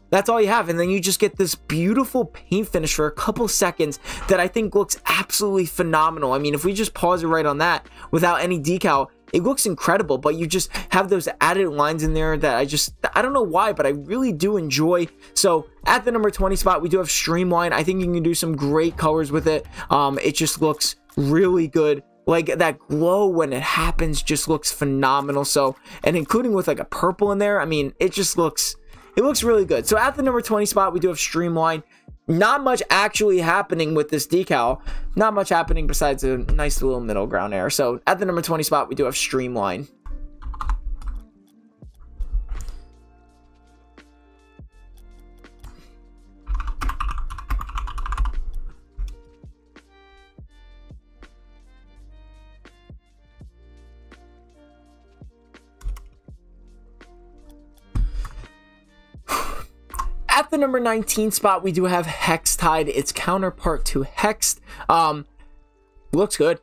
That's all you have, and then you just get this beautiful paint finish for a couple seconds that I think looks absolutely phenomenal. I mean, if we just pause it right on that without any decal, it looks incredible, but you just have those added lines in there that I don't know why, but I really do enjoy. So at the number 20 spot, we do have Streamline. I think you can do some great colors with it. It just looks really good. Like, that glow when it happens just looks phenomenal. So, and including with like a purple in there, I mean, it looks really good. So at the number 20 spot, we do have Streamline. Not much actually happening with this decal. Not much happening besides a nice little middle ground there. So at the number 20 spot, we do have Streamline. At the number 19 spot, we do have Hextide, its counterpart to Hext. Looks good,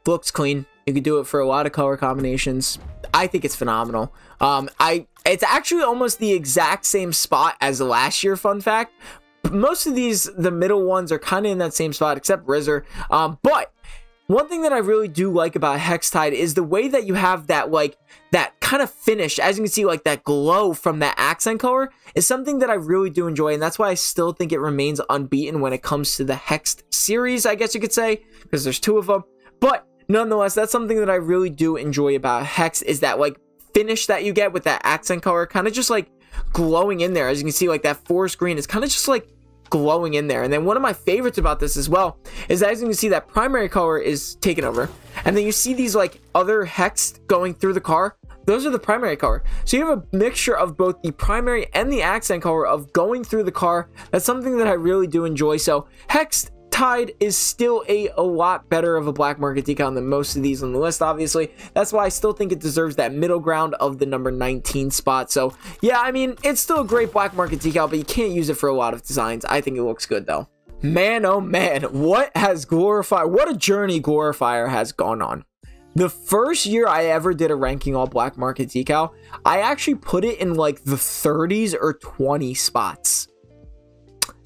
looks clean. You could do it for a lot of color combinations. I think it's phenomenal. It's actually almost the exact same spot as last year, fun fact. Most of these, the middle ones, are kind of in that same spot, except Rizzer. But one thing that I really do like about Hextide is the way that you have that, like, that kind of finish. As you can see, like, that glow from that accent color is something that I really do enjoy, and that's why I still think it remains unbeaten when it comes to the Hext series, I guess you could say, because there's 2 of them. But nonetheless, that's something that I really do enjoy about Hex, is that, like, finish that you get with that accent color, kind of just, like, glowing in there. As you can see, like, that forest green is kind of just, like, glowing in there. And then one of my favorites about this as well is that, as you can see, that primary color is taken over, and then you see these like other hex going through the car. Those are the primary color, so you have a mixture of both the primary and the accent color of going through the car. That's something that I really do enjoy. So Hextide is still a lot better of a black market decal than most of these on the list, obviously. That's why I still think it deserves that middle ground of the number 19 spot. So yeah, I mean, it's still a great black market decal, but you can't use it for a lot of designs. I think it looks good though. Man, oh man, what a journey Glorifier has gone on. The first year I ever did a ranking all black market decal, I actually put it in like the 30s or 20 spots.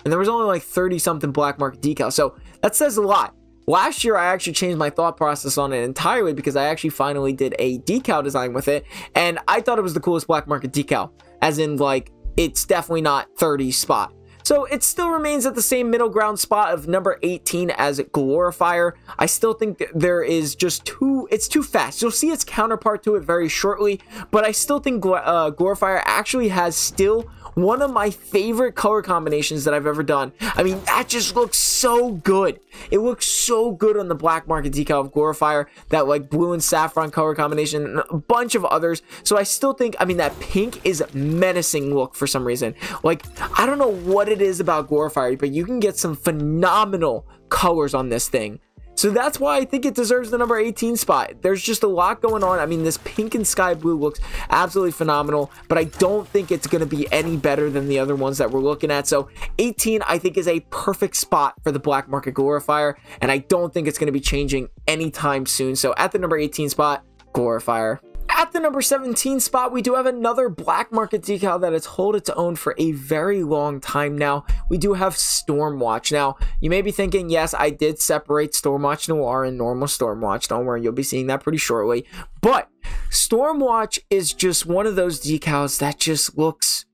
And there was only like 30 something black market decals, so that says a lot. Last year, I actually changed my thought process on it entirely because I actually finally did a decal design with it, and I thought it was the coolest black market decal, as in, like, it's definitely not 30 spot. So it still remains at the same middle ground spot of number 18 as Glorifier. I still think that there is just it's too fast. You'll see its counterpart to it very shortly, but I still think Glorifier actually has still one of my favorite color combinations that I've ever done. I mean, that just looks so good. It looks so good on the black market decal of Glorifier, that like blue and saffron color combination, and a bunch of others. So I still think, I mean, that pink is menacing look for some reason. Like, I don't know what it is about Glorifier, but you can get some phenomenal colors on this thing. So that's why I think it deserves the number 18 spot. There's just a lot going on. I mean, this pink and sky blue looks absolutely phenomenal, but I don't think it's going to be any better than the other ones that we're looking at. So 18, I think, is a perfect spot for the black market Glorifier, and I don't think it's going to be changing anytime soon. So at the number 18 spot, Glorifier. At the number 17 spot, we do have another black market decal that has held its own for a very long time now. We do have Stormwatch. Now, you may be thinking, yes, I did separate Stormwatch Noir and normal Stormwatch. Don't worry, you'll be seeing that pretty shortly. But Stormwatch is just one of those decals that just looks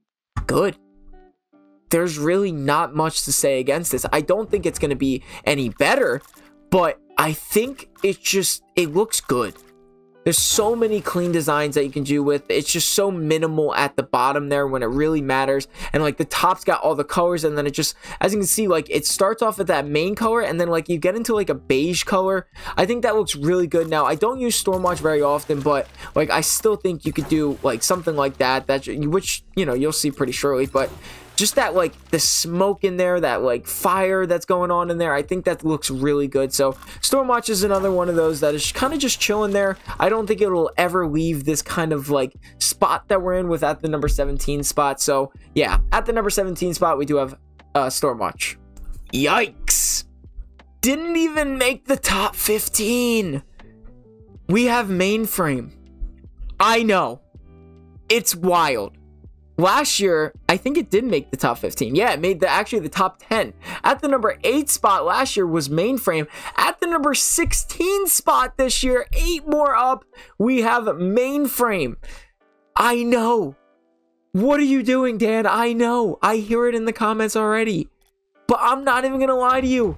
good. There's really not much to say against this. I don't think it's going to be any better, but I think it looks good. There's so many clean designs that you can do with. It's just so minimal at the bottom there when it really matters. And like the top's got all the colors, and then it just, as you can see, like it starts off with that main color, and then like you get into like a beige color. I think that looks really good. Now, I don't use Stormwatch very often, but like I still think you could do like something like that, which, you know, you'll see pretty shortly. But just that, like, the smoke in there, that, like, fire that's going on in there, I think that looks really good. So, Stormwatch is another one of those that is kind of just chilling there. I don't think it'll ever leave this kind of, like, spot that we're in with at the number 17 spot. So, yeah, at the number 17 spot, we do have Stormwatch. Yikes! Didn't even make the top 15! We have Mainframe. I know. It's wild. Last year, I think it did make the top 15. Yeah, it made actually the top 10. At the number 8 spot last year was Mainframe. At the number 16 spot this year, 8 more up, we have Mainframe. I know. What are you doing, Dan? I know. I hear it in the comments already. But I'm not even going to lie to you.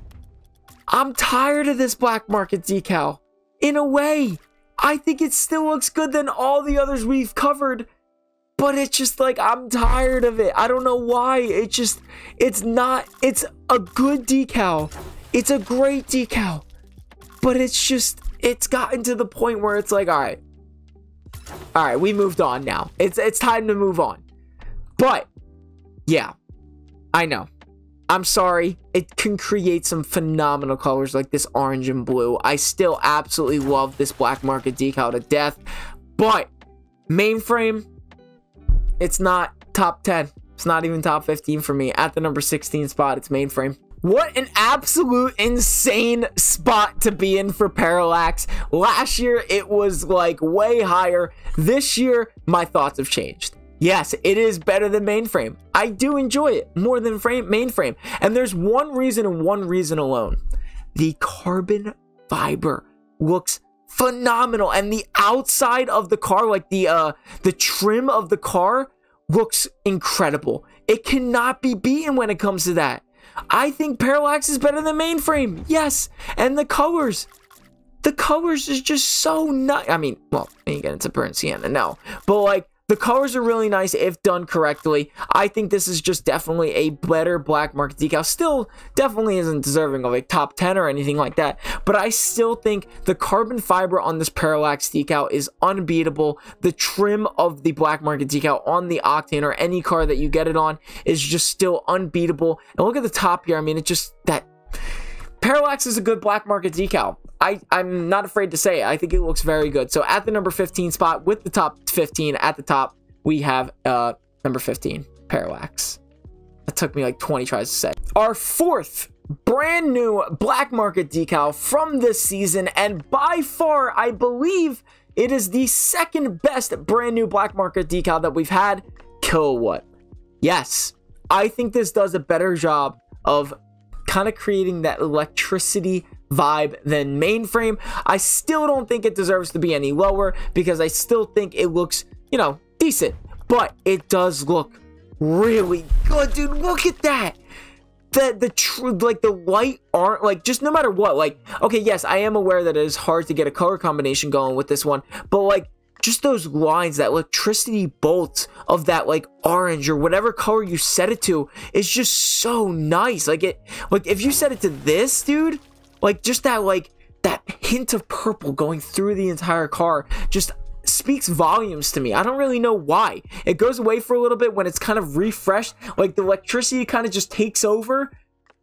I'm tired of this black market decal. In a way, I think it still looks good than all the others we've covered. But it's just like, I'm tired of it. I don't know why. It's a good decal. It's a great decal. But it's gotten to the point where it's like, all right, we moved on now. It's time to move on. But, yeah, I know. I'm sorry. It can create some phenomenal colors like this orange and blue. I still absolutely love this black market decal to death. But, Mainframe, it's not top 10. It's not even top 15 for me. At the number 16 spot, it's Mainframe. What an absolute insane spot to be in for Parallax. Last year, it was like way higher. This year, my thoughts have changed. Yes, it is better than Mainframe. I do enjoy it more than Mainframe. And there's one reason and one reason alone. The carbon fiber looks phenomenal. And the outside of the car, like the trim of the car, looks incredible. It cannot be beaten when it comes to that. I think Parallax is better than Mainframe. Yes. And the colors is just so nice. I mean, well, you get into burnt sienna, no. But like, the colors are really nice if done correctly. I think this is just definitely a better black market decal. Still definitely isn't deserving of a top 10 or anything like that. But I still think the carbon fiber on this Parallax decal is unbeatable. The trim of the black market decal on the Octane or any car that you get it on is just still unbeatable. And look at the top here. I mean, it just, that Parallax is a good black market decal. I'm not afraid to say it. I think it looks very good. So at the number 15 spot with the top 15 at the top, we have number 15, Parallax. That took me like 20 tries to say. Our fourth brand new black market decal from this season, and by far, I believe it is the second best brand new black market decal that we've had, Kilowatt. Yes, I think this does a better job of kind of creating that electricity vibe than Mainframe. I still don't think it deserves to be any lower because I still think it looks, you know, decent, but it does look really good, dude. Look at that. Like the light aren't like, just no matter what, like, okay, yes, I am aware that it is hard to get a color combination going with this one, but like just those lines, that electricity bolts of that like orange or whatever color you set it to is just so nice. Like it, like if you set it to this, dude, like just that, like that hint of purple going through the entire car just speaks volumes to me. I don't really know why. It goes away for a little bit when it's kind of refreshed, like the electricity kind of just takes over.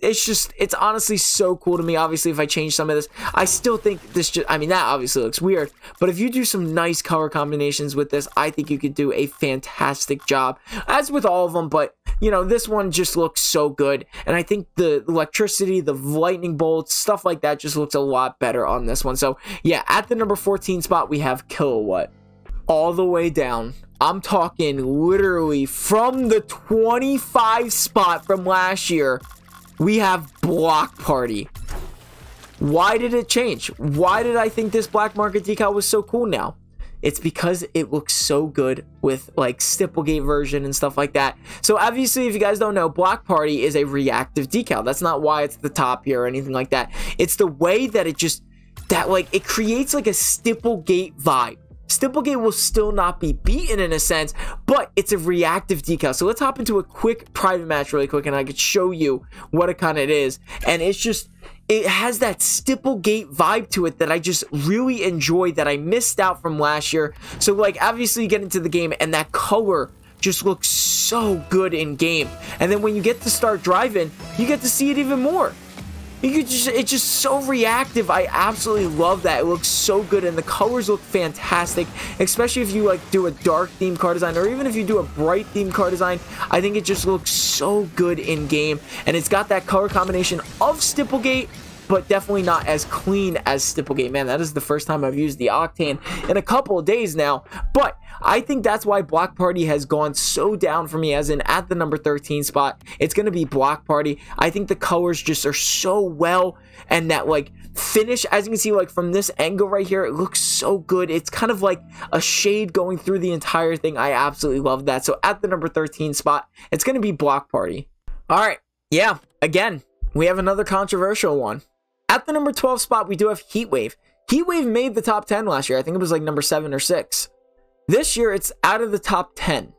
It's honestly so cool to me. Obviously, if I change some of this, I still think this just, I mean, that obviously looks weird, but if you do some nice color combinations with this, I think you could do a fantastic job, as with all of them, but you know, this one just looks so good, and I think the electricity, the lightning bolts, stuff like that just looks a lot better on this one. So yeah, at the number 14 spot, we have Kilowatt. All the way down, I'm talking literally from the 25 spot from last year, we have Block Party. Why did it change? Why did I think this black market decal was so cool now? It's because it looks so good with like Stipplegate version and stuff like that. So obviously, if you guys don't know, Block Party is a reactive decal. That's not why it's the top here or anything like that. It's the way that it just, that like it creates like a Stipplegate vibe. Stipplegate will still not be beaten in a sense, but it's a reactive decal. So let's hop into a quick private match really quick, and I could show you what it kind of is. And it's just, it has that Stipplegate vibe to it that I just really enjoy, that I missed out from last year. So like obviously you get into the game and that color just looks so good in game. And then when you get to start driving, you get to see it even more. It's just so reactive. I absolutely love that. It looks so good, and the colors look fantastic, especially if you like do a dark theme car design, or even if you do a bright theme car design. I think it just looks so good in game, and it's got that color combination of Stipplegate, but definitely not as clean as Stipplegate. Man, that is the first time I've used the Octane in a couple of days now, but I think that's why Block Party has gone so down for me, as in at the number 13 spot. It's going to be Block Party. I think the colors just are so well, and that like finish, as you can see, like from this angle right here, it looks so good. It's kind of like a shade going through the entire thing. I absolutely love that. So at the number 13 spot, it's going to be Block Party. All right, yeah, again, we have another controversial one. At the number 12 spot, we do have Heatwave. Heatwave made the top 10 last year. I think it was like number 7 or 6. This year, it's out of the top 10.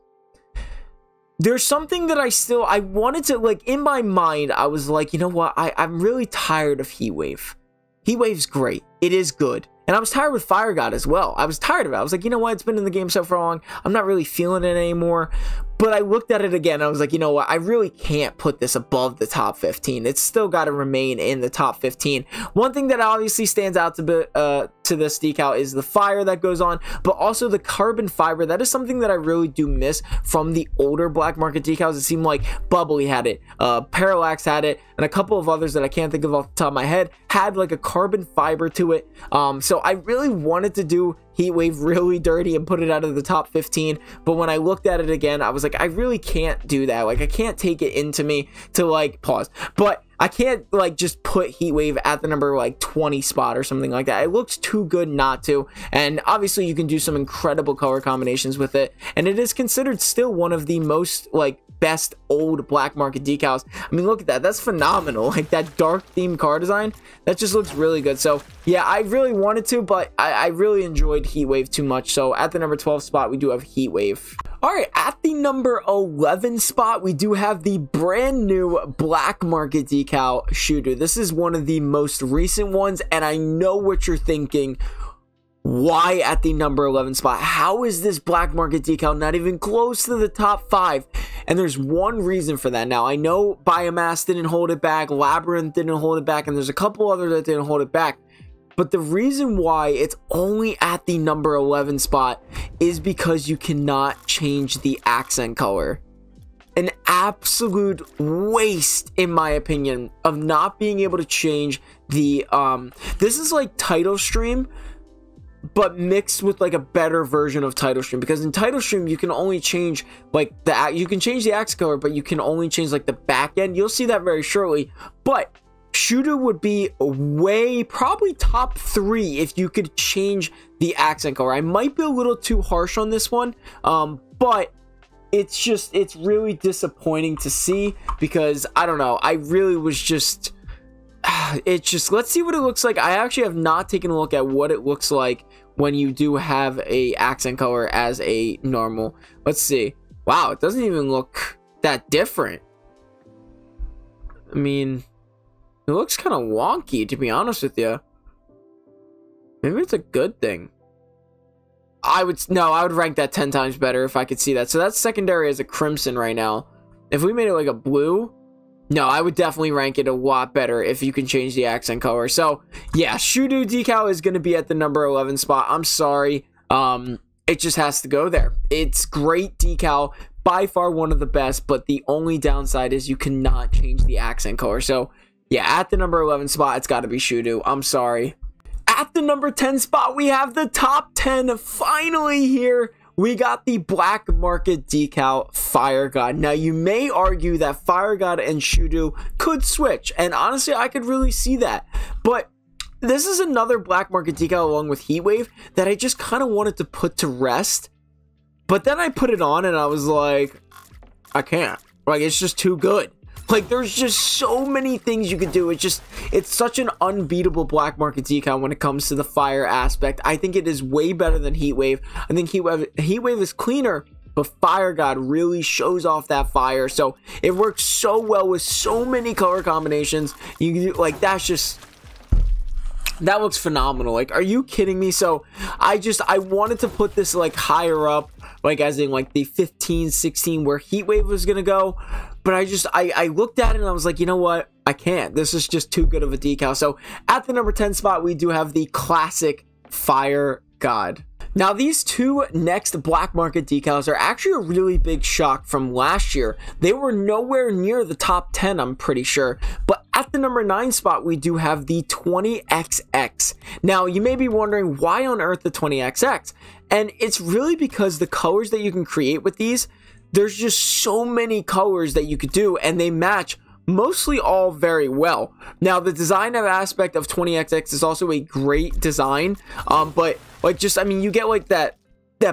There's something that I wanted to, like, in my mind, I was like, you know what? I'm really tired of Heatwave. Heatwave's great. It is good. And I was tired with Fire God as well. I was tired of it. I was like, you know what? It's been in the game so for long. I'm not really feeling it anymore. But I looked at it again. I was like, you know what? I really can't put this above the top 15. It's still got to remain in the top 15. One thing that obviously stands out to this decal is the fire that goes on, but also the carbon fiber. That is something that I really do miss from the older black market decals. It seemed like Bubbly had it, Parallax had it, and a couple of others that I can't think of off the top of my head had like a carbon fiber to it. So I really wanted to do Heatwave really dirty and put it out of the top 15, but when I looked at it again, I was like, I really can't do that. Like, I can't take it into me to like pause, but I can't like just put Heatwave at the number like 20 spot or something like that. It looks too good not to, and obviously you can do some incredible color combinations with it, and it is considered still one of the most like best old black market decals. I mean, look at that. That's phenomenal. Like, that dark theme car design, that just looks really good. So yeah, I really wanted to, but I really enjoyed Heatwave too much. So at the number 12 spot, we do have Heatwave. All right, at the number 11 spot, we do have the brand new black market decal Shooter. This is one of the most recent ones, and I know what you're thinking. Why at the number 11 spot? How is this black market decal not even close to the top 5? And there's one reason for that. Now, I know Biomass didn't hold it back, Labyrinth didn't hold it back, and there's a couple others that didn't hold it back. But the reason why it's only at the number 11 spot is because you cannot change the accent color. An absolute waste, in my opinion, of not being able to change the this is like Title Stream, but mixed with like a better version of Title Stream, because in Title Stream you can only change like you can change the accent color, but you can only change like the back end. You'll see that very shortly. But Shooter would be probably top 3 if you could change the accent color. I might be a little too harsh on this one, but it's really disappointing to see, because I don't know, I really was just let's see what it looks like. I actually have not taken a look at what it looks like when you do have a accent color as a normal. Let's see. Wow, it doesn't even look that different. I mean, it looks kind of wonky, to be honest with you. Maybe it's a good thing. I would rank that 10 times better if I could see that. So that's secondary as a crimson right now. If we made it like a blue, no, I would definitely rank it a lot better if you can change the accent color. So yeah, Shooter decal is going to be at the number 11 spot. I'm sorry. It just has to go there. It's great decal, by far one of the best, but the only downside is you cannot change the accent color. So yeah, at the number 11 spot, it's got to be Shooter. I'm sorry. At the number 10 spot, we have the top 10. Finally here, we got the black market decal Fire God. Now, you may argue that Fire God and Shooter could switch, and honestly, I could really see that. But this is another black market decal along with Heatwave that I just kind of wanted to put to rest. But then I put it on and I was like, I can't. Like, it's just too good. Like, there's just so many things you could do. It's such an unbeatable black market decal when it comes to the fire aspect. I think it is way better than Heatwave. I think Heatwave is cleaner, but Fire God really shows off that fire. So it works so well with so many color combinations. You can do, like, that looks phenomenal. Like, are you kidding me? So I wanted to put this like higher up, like as in like the 15, 16 where Heatwave was gonna go. But I looked at it and I was like, you know what? I can't. This is just too good of a decal. So at the number 10 spot, we do have the classic Fire God. Now, these two next black market decals are actually a really big shock from last year. They were nowhere near the top 10, I'm pretty sure. But at the number 9 spot, we do have the 20XX. Now, you may be wondering, why on earth the 20XX? And it's really because the colors that you can create with these, there's just so many colors that you could do, and they match mostly all very well. Now, the design aspect of 20XX is also a great design, but like, just, I mean, you get like that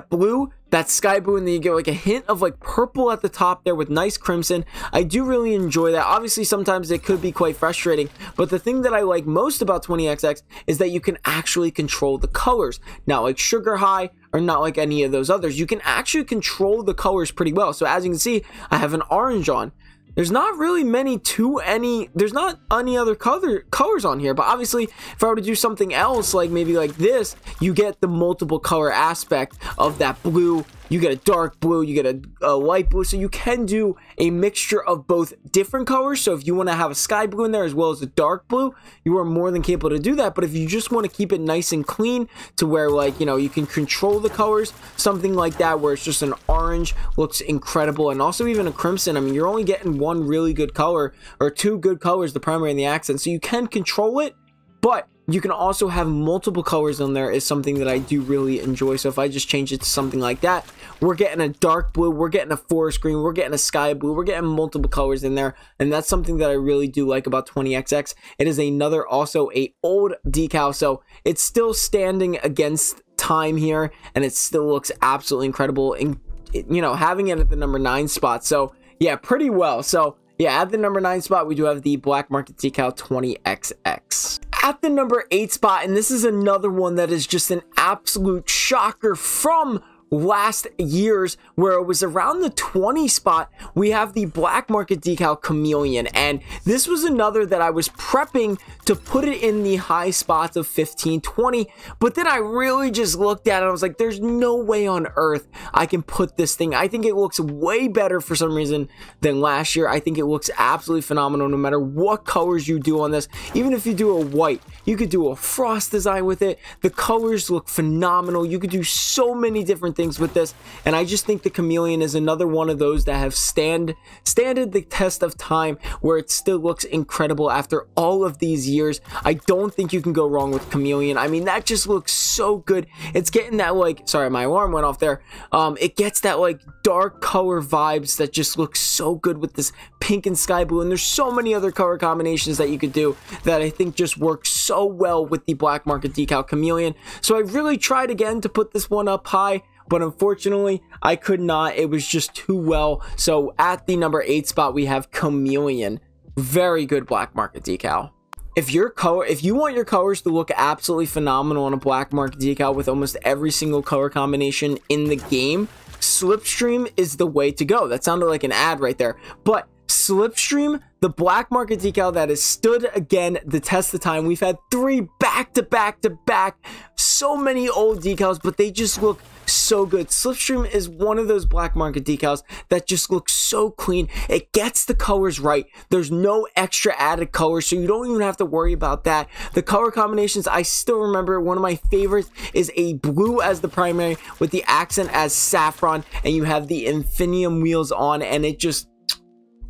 blue, that sky blue, and then you get like a hint of like purple at the top there with nice crimson. I do really enjoy that. Obviously, sometimes it could be quite frustrating, but the thing that I like most about 20XX is that you can actually control the colors. Not like Sugar High or not like any of those others. You can actually control the colors pretty well. So as you can see, I have an orange on. There's not really there's not any other colors on here, but obviously if I were to do something else, like maybe like this, you get the multiple color aspect of that blue, you get a dark blue, you get a light blue, so you can do a mixture of both different colors. So if you want to have a sky blue in there as well as a dark blue, you are more than capable to do that. But if you just want to keep it nice and clean to where, like, you know, you can control the colors, something like that where it's just an orange looks incredible, and also even a crimson. I mean, you're only getting one really good color, or two good colors, the primary and the accent, so you can control it. But you can also have multiple colors on there is something that I do really enjoy. So if I just change it to something like that, we're getting a dark blue, we're getting a forest green, we're getting a sky blue, we're getting multiple colors in there. And that's something that I really do like about 20XX. It is another, also a old decal, so it's still standing against time here, and it still looks absolutely incredible. And, you know, having it at the number 9 spot. So yeah, pretty well. So yeah, at the number 9 spot, we do have the Black Market Decal 20XX. At the number 8 spot, and this is another one that is just an absolute shocker from last year's, where it was around the 20 spot, we have the Black Market Decal Chameleon. And this was another that I was prepping to put it in the high spots of 15, 20, but then I really just looked at it and I was like, there's no way on earth I can put this thing. I think it looks way better for some reason than last year. I think it looks absolutely phenomenal no matter what colors you do on this. Even if you do a white, you could do a frost design with it. The colors look phenomenal. You could do so many different things with this, and I just think the Chameleon is another one of those that have standed the test of time, where it still looks incredible after all of these years. I don't think you can go wrong with Chameleon. I mean, that just looks so good. It's getting that, like, sorry, my alarm went off there. It gets that like dark color vibes that just look so good with this pink and sky blue, and there's so many other color combinations that you could do that I think just work so well with the Black Market Decal Chameleon. So I really tried again to put this one up high, but unfortunately I could not. It was just too well. So at the number 8 spot, we have Chameleon. Very good Black Market Decal. If you want your colors to look absolutely phenomenal on a Black Market Decal with almost every single color combination in the game, Slipstream is the way to go. That sounded like an ad right there, but Slipstream, the Black Market Decal that has stood again the test of time. We've had 3 back to back, so many old decals, but they just look so good. Slipstream is one of those Black Market decals that just looks so clean. It gets the colors right. There's no extra added color, so you don't even have to worry about that. The color combinations, I still remember one of my favorites is a blue as the primary with the accent as saffron, and you have the infinium wheels on, and it just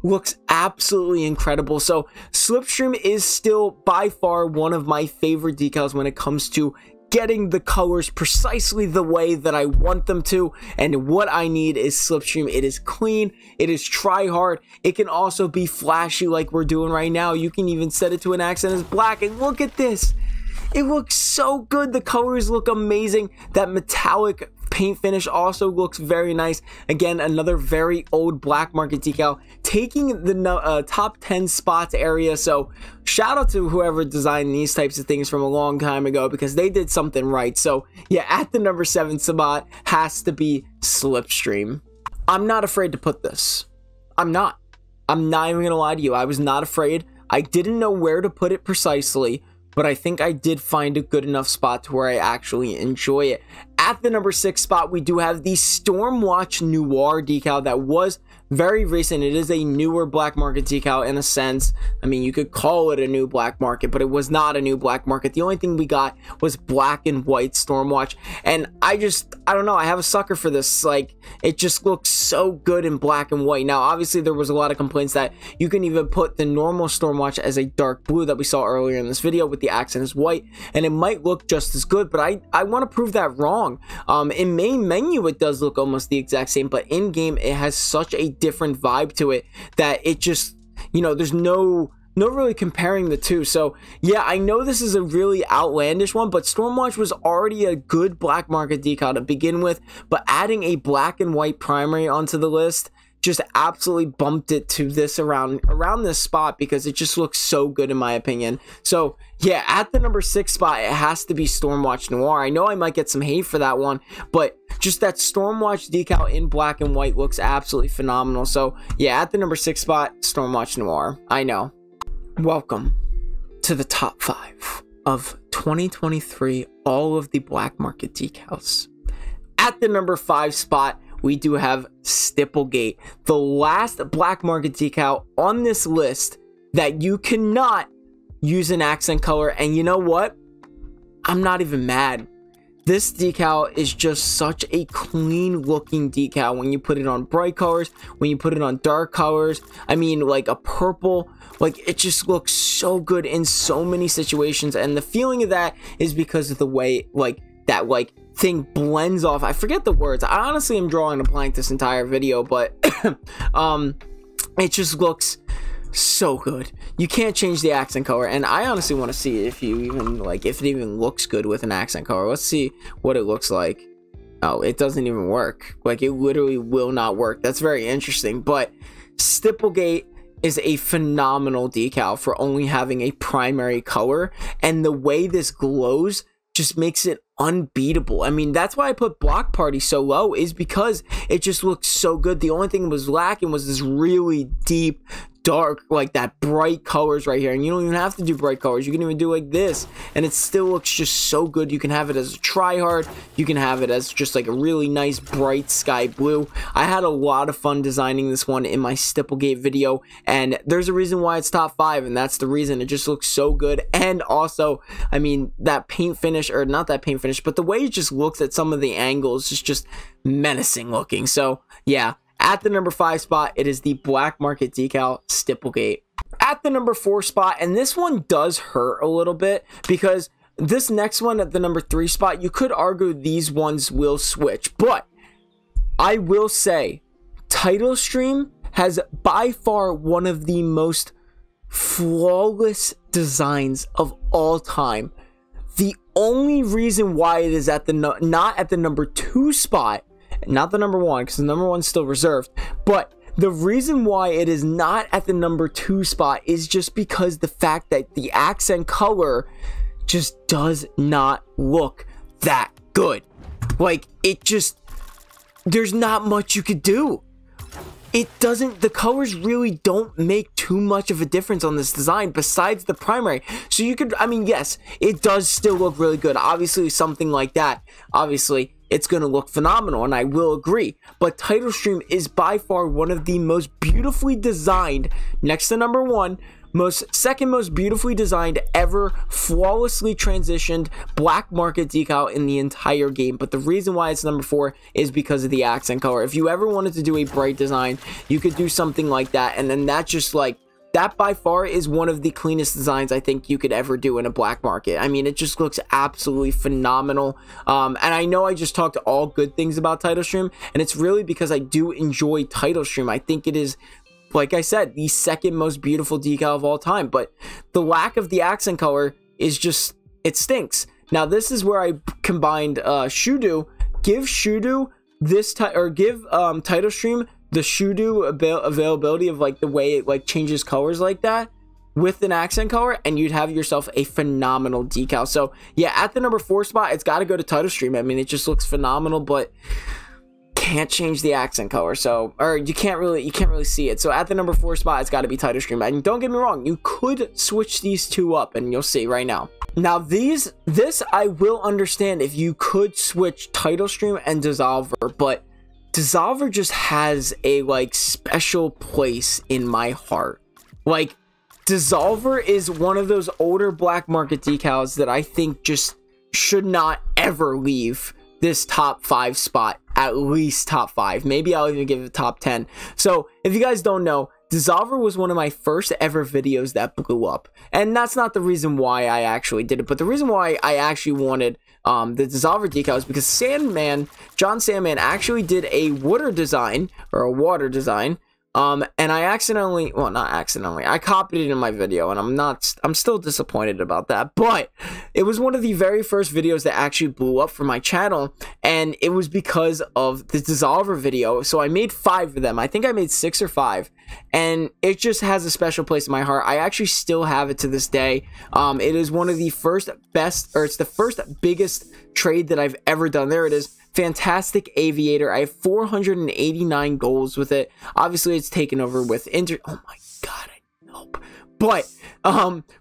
looks absolutely incredible. So Slipstream is still by far one of my favorite decals when it comes to getting the colors precisely the way that I want them to, and what I need is Slipstream. It is clean, it is try hard, it can also be flashy like we're doing right now. You can even set it to an accent as black, and look at this, it looks so good. The colors look amazing. That metallic paint finish also looks very nice. Again, another very old Black Market decal, taking the top 10 spots area. So shout out to whoever designed these types of things from a long time ago, because they did something right. So yeah, at the number 7 spot has to be Slipstream. I'm not afraid to put this. I'm not even gonna lie to you. I was not afraid. I didn't know where to put it precisely, but I think I did find a good enough spot to where I actually enjoy it. At the number 6 spot, we do have the Stormwatch Noir decal that was very recent. It is a newer Black Market decal in a sense. I mean, you could call it a new Black Market, but it was not a new Black Market. The only thing we got was black and white Stormwatch, and I don't know, I have a sucker for this. Like, it just looks so good in black and white. Now, obviously, there was a lot of complaints that you can even put the normal Stormwatch as a dark blue that we saw earlier in this video with the accent as white, and it might look just as good, but I want to prove that wrong. In main menu, it does look almost the exact same, but in game, it has such a different vibe to it that it just, you know, there's no really comparing the two. So yeah, I know this is a really outlandish one, but Stormwatch was already a good Black Market decal to begin with, but adding a black and white primary onto the list just absolutely bumped it to this around this spot, because it just looks so good in my opinion. So yeah, at the number 6 spot, it has to be Stormwatch Noir. I know I might get some hate for that one, but just that Stormwatch decal in black and white looks absolutely phenomenal. So yeah, at the number 6 spot, Stormwatch Noir. I know. Welcome to the top 5 of 2023, all of the Black Market decals. At the number 5 spot, we do have Stipplegate, the last black market decal on this list that you cannot use an accent color. And you know what? I'm not even mad. This decal is just such a clean looking decal when you put it on bright colors, when you put it on dark colors. I mean, like a purple, like it just looks so good in so many situations. And the feeling of that is because of the way like that like thing blends off. I forget the words. I honestly am drawing a blank this entire video, but it just looks so good. You can't change the accent color, and I honestly want to see if you even like if it even looks good with an accent color. Let's see what it looks like. Oh, it doesn't even work. Like it literally will not work. That's very interesting. But Stipplegate is a phenomenal decal for only having a primary color, and the way this glows just makes it unbeatable. I mean, that's why I put Block Party so low, is because it just looks so good. The only thing was lacking was this really deep dark, like that bright colors right here. And you don't even have to do bright colors. You can even do like this, and it still looks just so good. You can have it as a try-hard. You can have it as just like a really nice bright sky blue. I had a lot of fun designing this one in my Stipplegate video, and there's a reason why it's top 5, and that's the reason. It just looks so good. And also, I mean, that paint finish, or not that paint finish, but the way it just looks at some of the angles is just menacing looking. So yeah, at the number 5 spot, it is the black market decal Stipplegate. At the number 4 spot, and this one does hurt a little bit, because this next one at the number 3 spot, you could argue these ones will switch, but I will say Title Stream has by far one of the most flawless designs of all time. The only reason why it is at the not at the number 2 spot, not the number 1, because the number 1's still reserved, but the reason why it is not at the number 2 spot is just because the fact that the accent color just does not look that good. Like, it just, there's not much you could do. It doesn't, the colors really don't make too much of a difference on this design besides the primary. So you could, I mean, yes, it does still look really good. Obviously, something like that, obviously, it's going to look phenomenal, and I will agree. But Title Stream is by far one of the most beautifully designed, next to number 1, second most beautifully designed ever, flawlessly transitioned black market decal in the entire game. But the reason why it's number 4 is because of the accent color. If you ever wanted to do a bright design, you could do something like that, and then that just like, that by far is one of the cleanest designs I think you could ever do in a black market. I mean, it just looks absolutely phenomenal. And I know I just talked all good things about Title Stream, and it's really because I do enjoy Title Stream. I think it is, like I said, the second most beautiful decal of all time. But the lack of the accent color is just, it stinks. Now, this is where I combined Shudu. Give Shudu this, give Title Stream the Shudu availability of like the way it like changes colors like that with an accent color, and you'd have yourself a phenomenal decal. So yeah, at the number 4 spot, it's got to go to Title Stream. I mean, it just looks phenomenal, but can't change the accent color. So, or you can't really see it. So at the number 4 spot, it's got to be Title Stream. And don't get me wrong, you could switch these two up, and you'll see right now. Now this I will understand if you could switch Title Stream and Dissolver, but Dissolver just has a like special place in my heart. Like, Dissolver is one of those older black market decals that I think just should not ever leave this top 5 spot, at least top 5. Maybe I'll even give it top 10. So if you guys don't know, Dissolver was one of my first ever videos that blew up, and that's not the reason why I actually did it, but the reason why I actually wanted the Dissolver decal is because John Sandman actually did a water design, or a water design, and I accidentally, well, not accidentally, I copied it in my video, and I'm still disappointed about that, but it was one of the very first videos that actually blew up for my channel, and it was because of the Dissolver video. So I made 5 of them. I think I made 6 or 5, and it just has a special place in my heart. I actually still have it to this day. It is one of the first it's the first biggest trade that I've ever done. There it is. Fantastic Aviator. I have 489 goals with it. Obviously, it's taken over with oh my god, I hope. But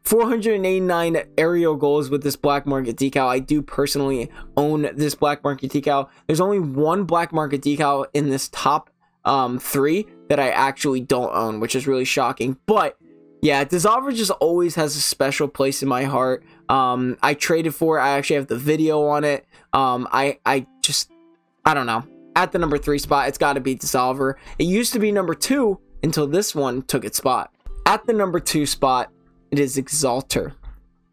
489 aerial goals with this black market decal. I do personally own this black market decal. There's only one black market decal in this top 3 that I actually don't own, which is really shocking. But yeah, Dissolver just always has a special place in my heart. I traded for it. I actually have the video on it. I don't know. At the number 3 spot, it's got to be Dissolver. It used to be number 2 until this one took its spot. At the number 2 spot, it is Exalter.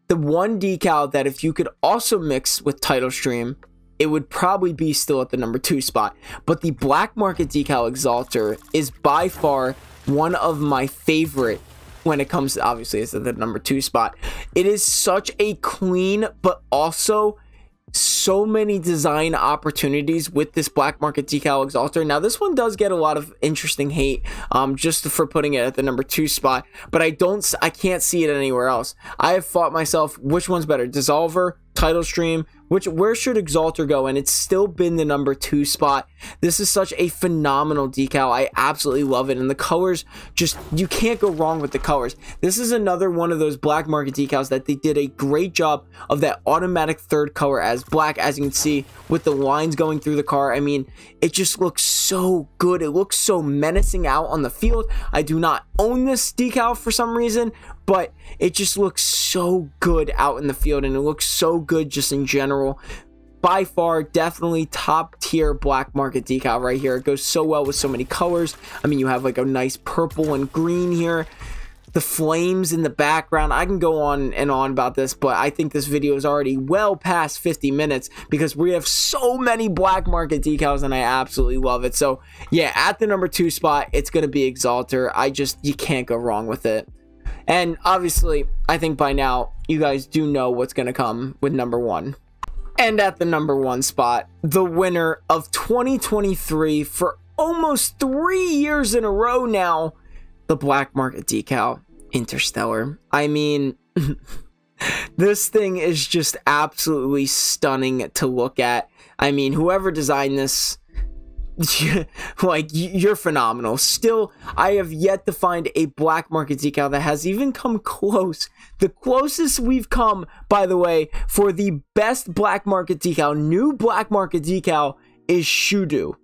The one decal that if you could also mix with Title Stream, it would probably be still at the number 2 spot. But the black market decal Exalter is by far one of my favorite when it comes to, obviously it's at the number 2 spot. It is such a clean, but also so many design opportunities with this black market decal Exalter. Now this one does get a lot of interesting hate just for putting it at the number 2 spot, but I can't see it anywhere else. I have fought myself, which one's better, Dissolver, Title Stream, where should Exalter go? And it's still been the number 2 spot. This is such a phenomenal decal. I absolutely love it, and the colors, just, you can't go wrong with the colors. This is another one of those black market decals that they did a great job of that automatic third color as black, as you can see with the lines going through the car. I mean, it just looks so good. It looks so menacing out on the field. I do not own this decal for some reason, but it just looks so good out in the field, and it looks so good just in general. By far, definitely top tier black market decal right here. It goes so well with so many colors. I mean, you have like a nice purple and green here, the flames in the background. I can go on and on about this, but I think this video is already well past 50 minutes because we have so many black market decals, and I absolutely love it. So yeah, at the number 2 spot, it's going to be Exalter. You can't go wrong with it. And obviously, I think by now, you guys do know what's going to come with number 1. And at the number 1 spot, the winner of 2023 for almost 3 years in a row now, the black market decal, Interstellar. I mean, this thing is just absolutely stunning to look at. I mean, whoever designed this, like, you're phenomenal. Still, I have yet to find a black market decal that has even come close. The closest we've come, by the way, for the best black market decal, new black market decal, is Shudu.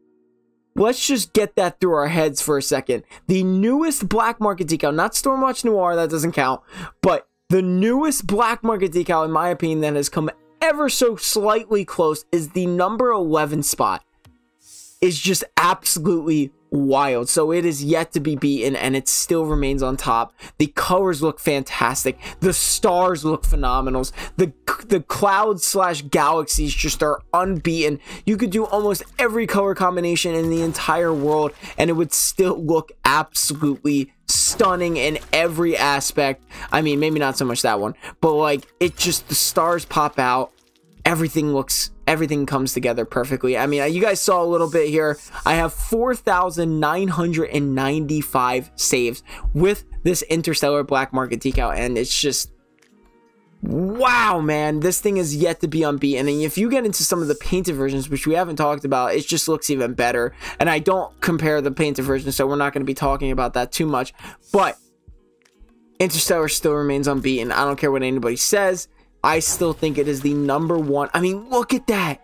Let's just get that through our heads for a second. The newest black market decal, not Stormwatch Noir, that doesn't count, but the newest black market decal, in my opinion, that has come ever so slightly close is the number 11 spot. Is just absolutely wild. So it is yet to be beaten, and it still remains on top. The colors look fantastic. The stars look phenomenal. The clouds slash galaxies just are unbeaten. You could do almost every color combination in the entire world, and it would still look absolutely stunning in every aspect. I mean, maybe not so much that one, but like, it just, the stars pop out. Everything comes together perfectly. I mean, you guys saw a little bit here. I have 4,995 saves with this Interstellar black market decal, and it's just, wow, man, this thing is yet to be unbeaten. And if you get into some of the painted versions, which we haven't talked about, it just looks even better. And I don't compare the painted version, so we're not going to be talking about that too much. But Interstellar still remains unbeaten. I don't care what anybody says. I still think it is the number 1. I mean, look at that.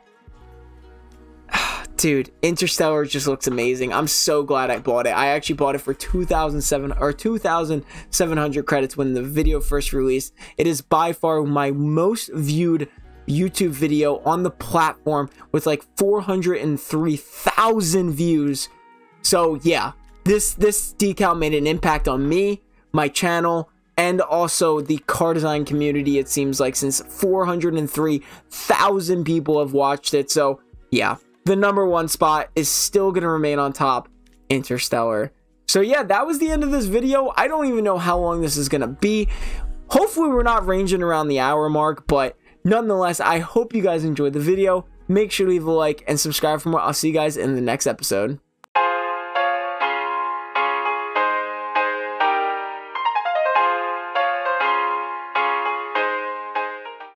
Dude, Interstellar just looks amazing. I'm so glad I bought it. I actually bought it for 2,700 credits when the video first released. It is by far my most viewed YouTube video on the platform with like 403,000 views. So yeah, this decal made an impact on me, my channel, and also the car design community, it seems like, since 403,000 people have watched it. So yeah, the number 1 spot is still going to remain on top, Interstellar. So yeah, that was the end of this video. I don't even know how long this is going to be. Hopefully we're not ranging around the hour mark, but nonetheless, I hope you guys enjoyed the video. Make sure to leave a like and subscribe for more. I'll see you guys in the next episode.